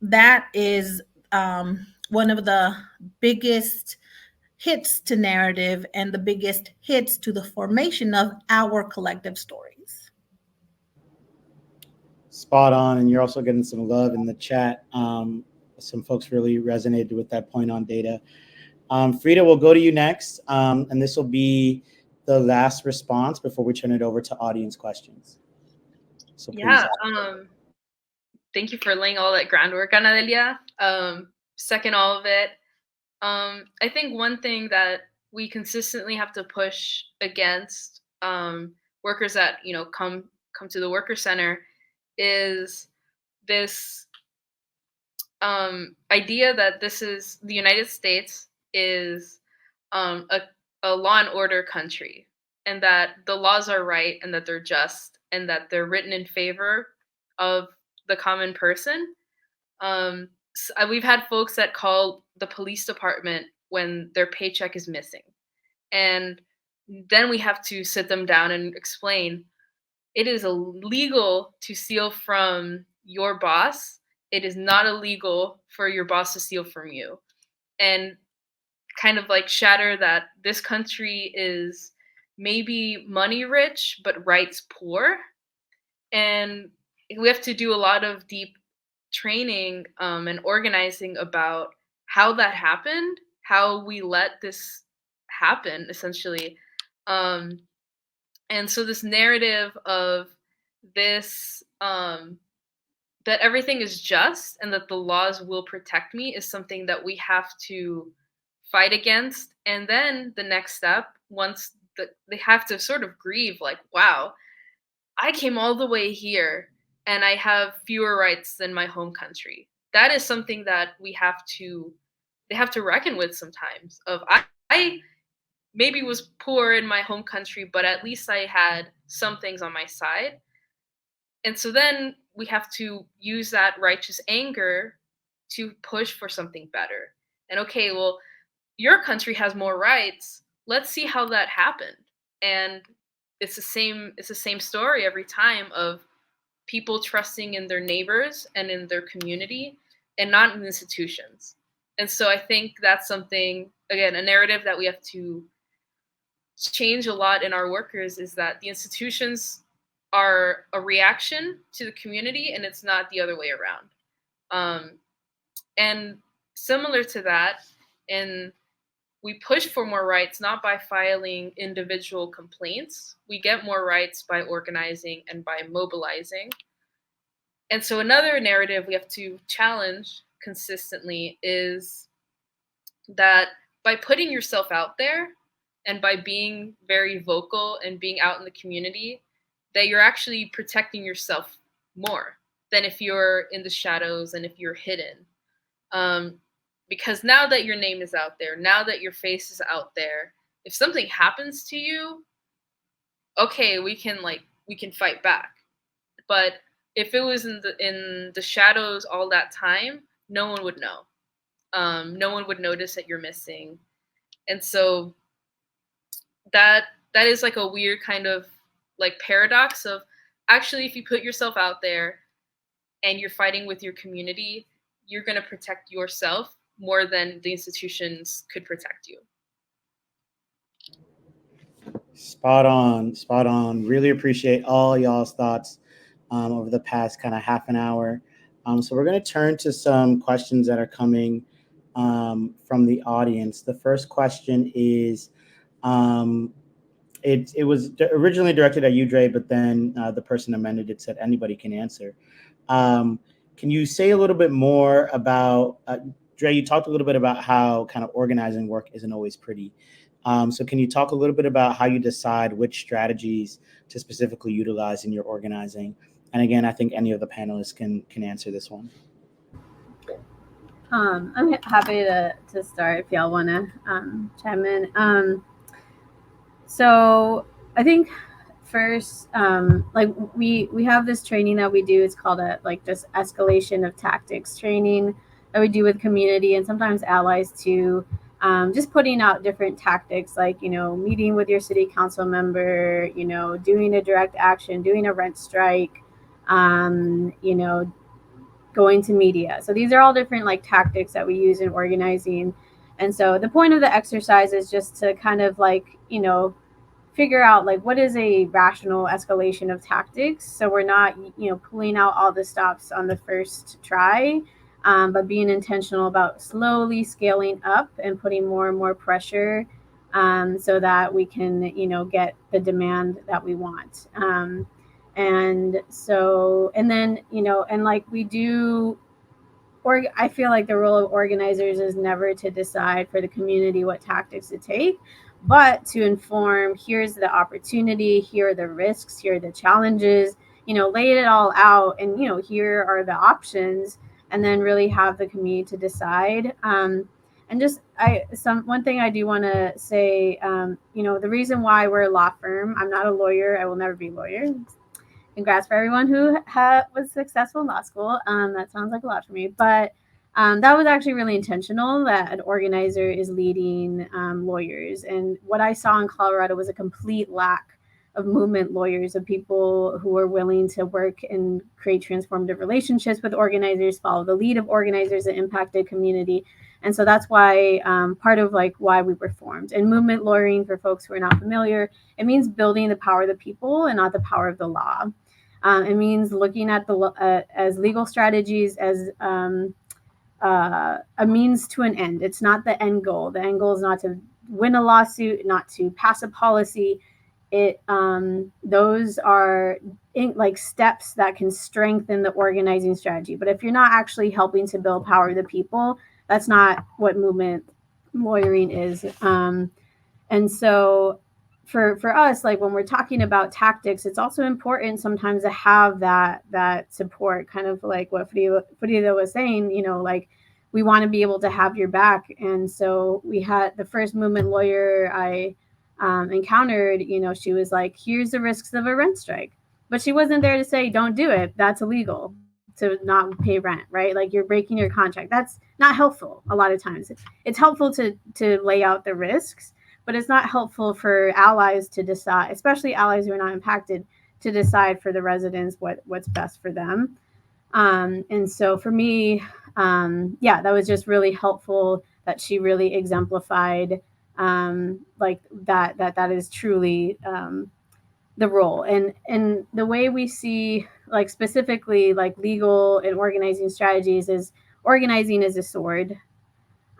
That is one of the biggest hits to narrative and the biggest hits to the formation of our collective stories.
Spot on, and you're also getting some love in the chat. Some folks really resonated with that point on data. Frida, we'll go to you next, and this will be the last response before we turn it over to audience questions. So please.
Yeah, thank you for laying all that groundwork, Delia. Second all of it. I think one thing that we consistently have to push against workers that come to the worker center is this idea that this is the United States is a law and order country, and that the laws are right and that they're just and that they're written in favor of the common person. We've had folks that call the police department when their paycheck is missing, and then we have to sit them down and explain it is illegal to steal from your boss. It is not illegal for your boss to steal from you. And kind of like shatter that this country is maybe money rich, but rights poor. And we have to do a lot of deep training and organizing about how that happened, how we let this happen, essentially. And so this narrative of this, that everything is just and that the laws will protect me is something that we have to fight against. And then the next step, once they have to sort of grieve, like, wow, I came all the way here and I have fewer rights than my home country. That is something that they have to reckon with sometimes. I maybe was poor in my home country, but at least I had some things on my side. And so then we have to use that righteous anger to push for something better. And okay, well, your country has more rights. Let's see how that happened. And it's the same story every time of people trusting in their neighbors and in their community and not in institutions. And so I think that's something, again, a narrative that we have to change a lot in our workers, is that the institutions are a reaction to the community and it's not the other way around. And similar to that, and we push for more rights not by filing individual complaints. We get more rights by organizing and by mobilizing. And so another narrative we have to challenge consistently is that by putting yourself out there and by being very vocal and being out in the community, that you're actually protecting yourself more than if you're in the shadows and if you're hidden. Because now that your name is out there, now that your face is out there, if something happens to you, okay, we can fight back. But if it was in the shadows all that time, no one would know. No one would notice that you're missing. And so that is like a weird kind of like paradox of, actually, if you put yourself out there and you're fighting with your community, you're going to protect yourself more than the institutions could protect you.
Spot on. Really appreciate all y'all's thoughts over the past kind of half an hour. So we're going to turn to some questions that are coming from the audience. The first question is, it was originally directed at you, Dre, but then the person amended it, said anybody can answer. Can you say a little bit more about Dre, you talked a little bit about how kind of organizing work isn't always pretty. So can you talk a little bit about how you decide which strategies to specifically utilize in your organizing? And again, I think any of the panelists can answer this one.
I'm happy to start if y'all want to chime in. So I think first, like we have this training that we do. It's called just escalation of tactics training that we do with community and sometimes allies too. Just putting out different tactics, like, meeting with your city council member, doing a direct action, doing a rent strike, going to media. So these are all different like tactics that we use in organizing. And so the point of the exercise is just to kind of figure out like what is a rational escalation of tactics. So we're not, pulling out all the stops on the first try, but being intentional about slowly scaling up and putting more and more pressure so that we can, get the demand that we want. And then, and like we do, I feel like the role of organizers is never to decide for the community what tactics to take, but to inform, here's the opportunity, here are the risks, here are the challenges, lay it all out, and, here are the options, and then really have the community to decide. And just one thing I do want to say, the reason why we're a law firm, I'm not a lawyer, I will never be a lawyer. Congrats for everyone who was successful in law school. That sounds like a lot for me, but that was actually really intentional that an organizer is leading lawyers. And what I saw in Colorado was a complete lack of movement lawyers, of people who are willing to work and create transformative relationships with organizers, follow the lead of organizers that impact a community. And so that's why part of why we were formed. And movement lawyering, for folks who are not familiar, it means building the power of the people and not the power of the law. It means looking at as legal strategies as a means to an end. It's not the end goal. The end goal is not to win a lawsuit, not to pass a policy. Those are steps that can strengthen the organizing strategy. But if you're not actually helping to build power of the people, that's not what movement lawyering is. And so for us, when we're talking about tactics, it's also important sometimes to have that support, kind of like what Frida was saying, we want to be able to have your back. And so we had the first movement lawyer I encountered, she was like, here's the risks of a rent strike. But she wasn't there to say, don't do it. That's illegal to not pay rent, right? Like, you're breaking your contract. That's not helpful a lot of times. It's helpful to lay out the risks, but it's not helpful for allies to decide, especially allies who are not impacted, to decide for the residents what's best for them. And so for me, that was just really helpful that she really exemplified that is truly the role. And the way we see specifically legal and organizing strategies is organizing is a sword.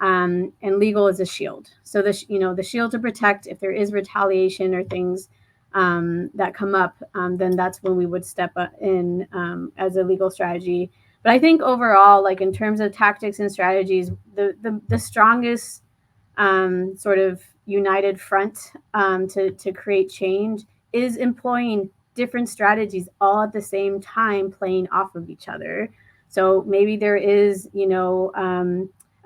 And legal is a shield. So the shield to protect if there is retaliation or things that come up, then that's when we would step in as a legal strategy. But I think overall, in terms of tactics and strategies, the strongest sort of united front to create change is employing different strategies all at the same time, playing off of each other. So maybe there is,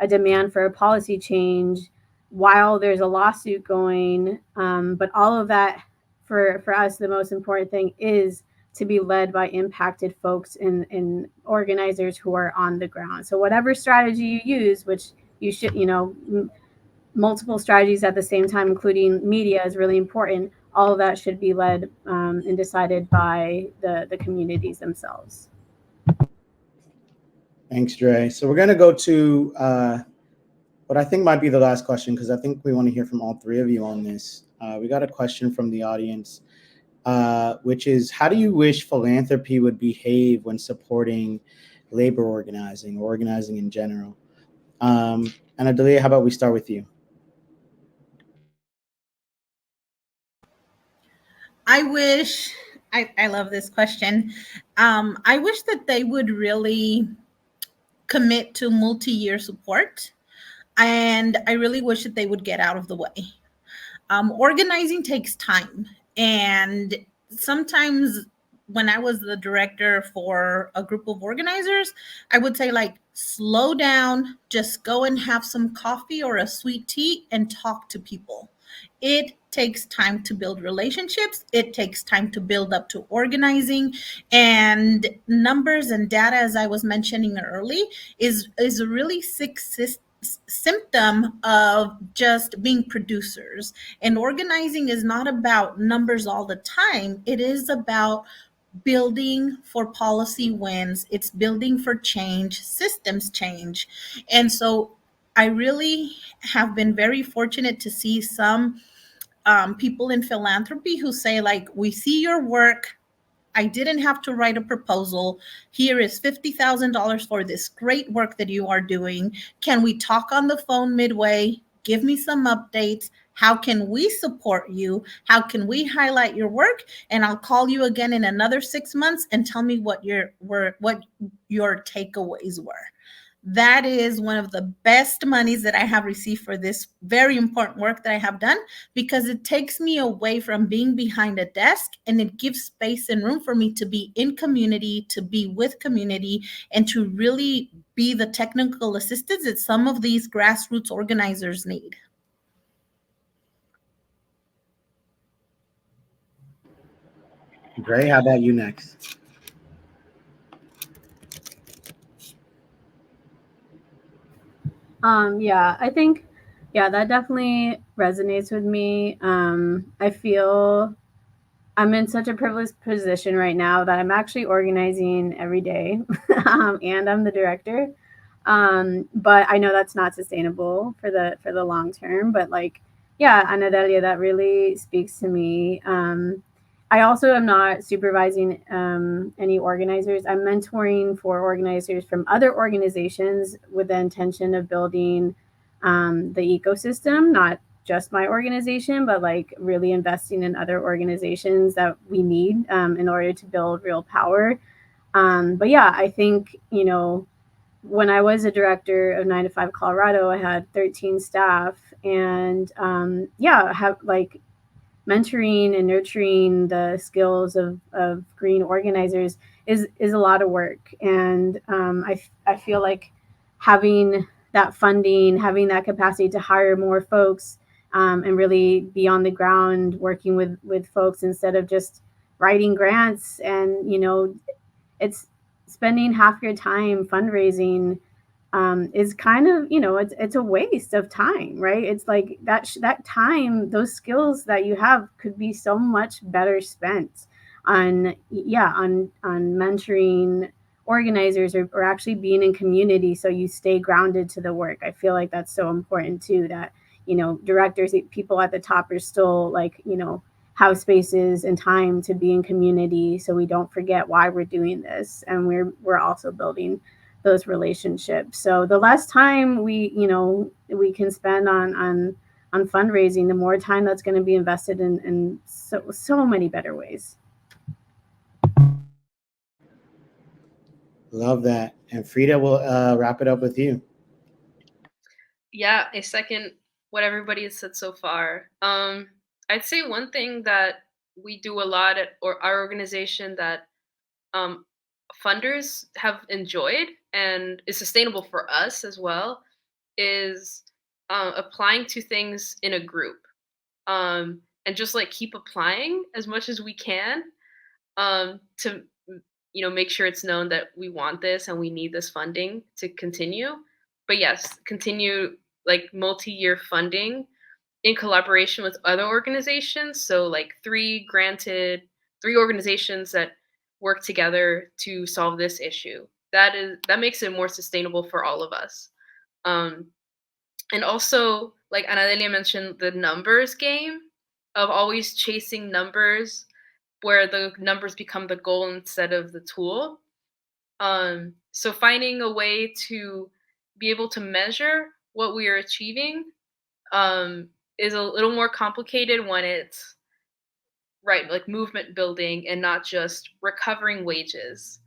a demand for a policy change while there's a lawsuit going. But all of that, for us, the most important thing is to be led by impacted folks and organizers who are on the ground. So whatever strategy you use, which you should, multiple strategies at the same time, including media, is really important. All of that should be led and decided by the communities themselves.
Thanks, Dre. So we're going to go to what I think might be the last question, because I think we want to hear from all three of you on this. We got a question from the audience, which is, how do you wish philanthropy would behave when supporting labor organizing or organizing in general? And Delia, how about we start with you?
I wish, I love this question. I wish that they would really commit to multi-year support, and I really wish that they would get out of the way. Organizing takes time, and sometimes when I was the director for a group of organizers, I would say, like, slow down, just go and have some coffee or a sweet tea and talk to people. It takes time to build relationships. It takes time to build up to organizing, and numbers and data, as I was mentioning early, is a really sick symptom of just being producers. And organizing is not about numbers all the time. It is about building for policy wins. It's building for change, systems change. And so I really have been very fortunate to see some people in philanthropy who say, like, we see your work. I didn't have to write a proposal. Here is $50,000 for this great work that you are doing. Can we talk on the phone midway? Give me some updates. How can we support you? How can we highlight your work? And I'll call you again in another 6 months and tell me what your takeaways were. That is one of the best monies that I have received for this very important work that I have done, because it takes me away from being behind a desk, and it gives space and room for me to be in community, to be with community, and to really be the technical assistance that some of these grassroots organizers need.
Gray, how about you next?
Yeah, I think, that definitely resonates with me. I feel I'm in such a privileged position right now that I'm actually organizing every day, and I'm the director. But I know that's not sustainable for the long term. But like, yeah, Ana Delia, that really speaks to me. I also am not supervising any organizers. I'm mentoring for organizers from other organizations with the intention of building the ecosystem, not just my organization, but like really investing in other organizations that we need in order to build real power. But yeah, I think, when I was a director of 9 to 5 Colorado, I had 13 staff, and have like mentoring and nurturing the skills of green organizers is a lot of work. And I feel like having that funding, having that capacity to hire more folks, and really be on the ground working with folks instead of just writing grants. And it's spending half your time fundraising is kind of, it's a waste of time, right? It's like that time, those skills that you have could be so much better spent on mentoring organizers, or actually being in community, so you stay grounded to the work. I feel like that's so important too, that directors, people at the top are still like, have spaces and time to be in community, so we don't forget why we're doing this, and we're also building those relationships. So the less time we can spend on fundraising, the more time that's going to be invested in so many better ways.
Love that. And Frida, will wrap it up with you.
Yeah, I second what everybody has said so far. I'd say one thing that we do a lot at our organization that funders have enjoyed and is sustainable for us as well is applying to things in a group, and just like keep applying as much as we can, to make sure it's known that we want this and we need this funding to continue. But yes, continue like multi-year funding in collaboration with other organizations. So like three organizations that work together to solve this issue. That makes it more sustainable for all of us. And also, like Ana Delia mentioned, the numbers game of always chasing numbers, where the numbers become the goal instead of the tool. So finding a way to be able to measure what we are achieving is a little more complicated when it's right, like movement building and not just recovering wages.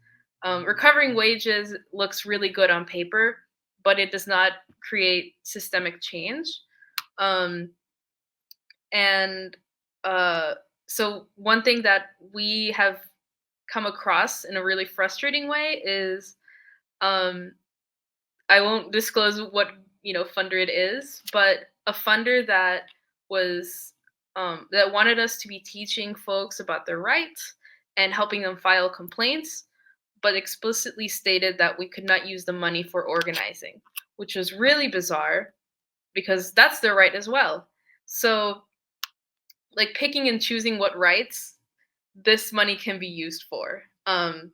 recovering wages looks really good on paper, but it does not create systemic change. So one thing that we have come across in a really frustrating way is, I won't disclose what funder it is, but a funder that was that wanted us to be teaching folks about their rights and helping them file complaints, but explicitly stated that we could not use the money for organizing, which was really bizarre because that's their right as well. So, like, picking and choosing what rights this money can be used for,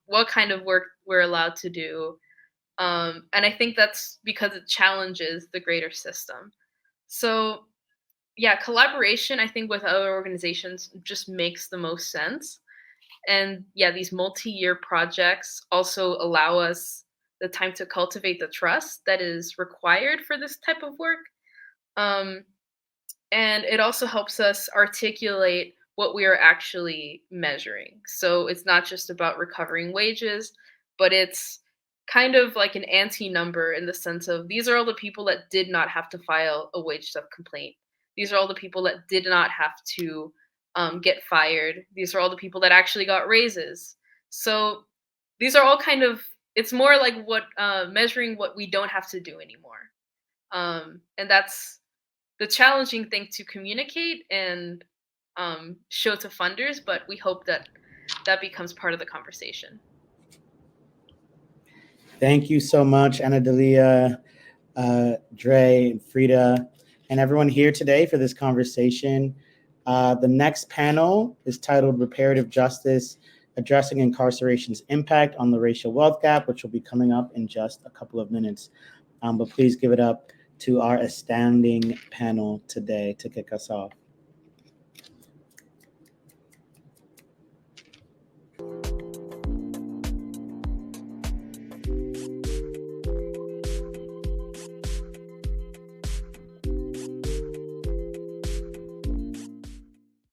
what kind of work we're allowed to do. And I think that's because it challenges the greater system. So yeah, collaboration, I think, with other organizations just makes the most sense. And yeah, these multi-year projects also allow us the time to cultivate the trust that is required for this type of work. And it also helps us articulate what we are actually measuring. So it's not just about recovering wages, but it's kind of like an anti-number in the sense of these are all the people that did not have to file a wage theft complaint. These are all the people that did not have to get fired. These are all the people that actually got raises. So these are all kind of, it's more like what measuring what we don't have to do anymore. And that's the challenging thing to communicate and show to funders, but we hope that that becomes part of the conversation.
Thank you so much, Ana Delia, Dre, and Frida, and everyone here today for this conversation. The next panel is titled Reparative Justice, Addressing Incarceration's Impact on the Racial Wealth Gap, which will be coming up in just a couple of minutes. But please give it up to our astounding panel today to kick us off.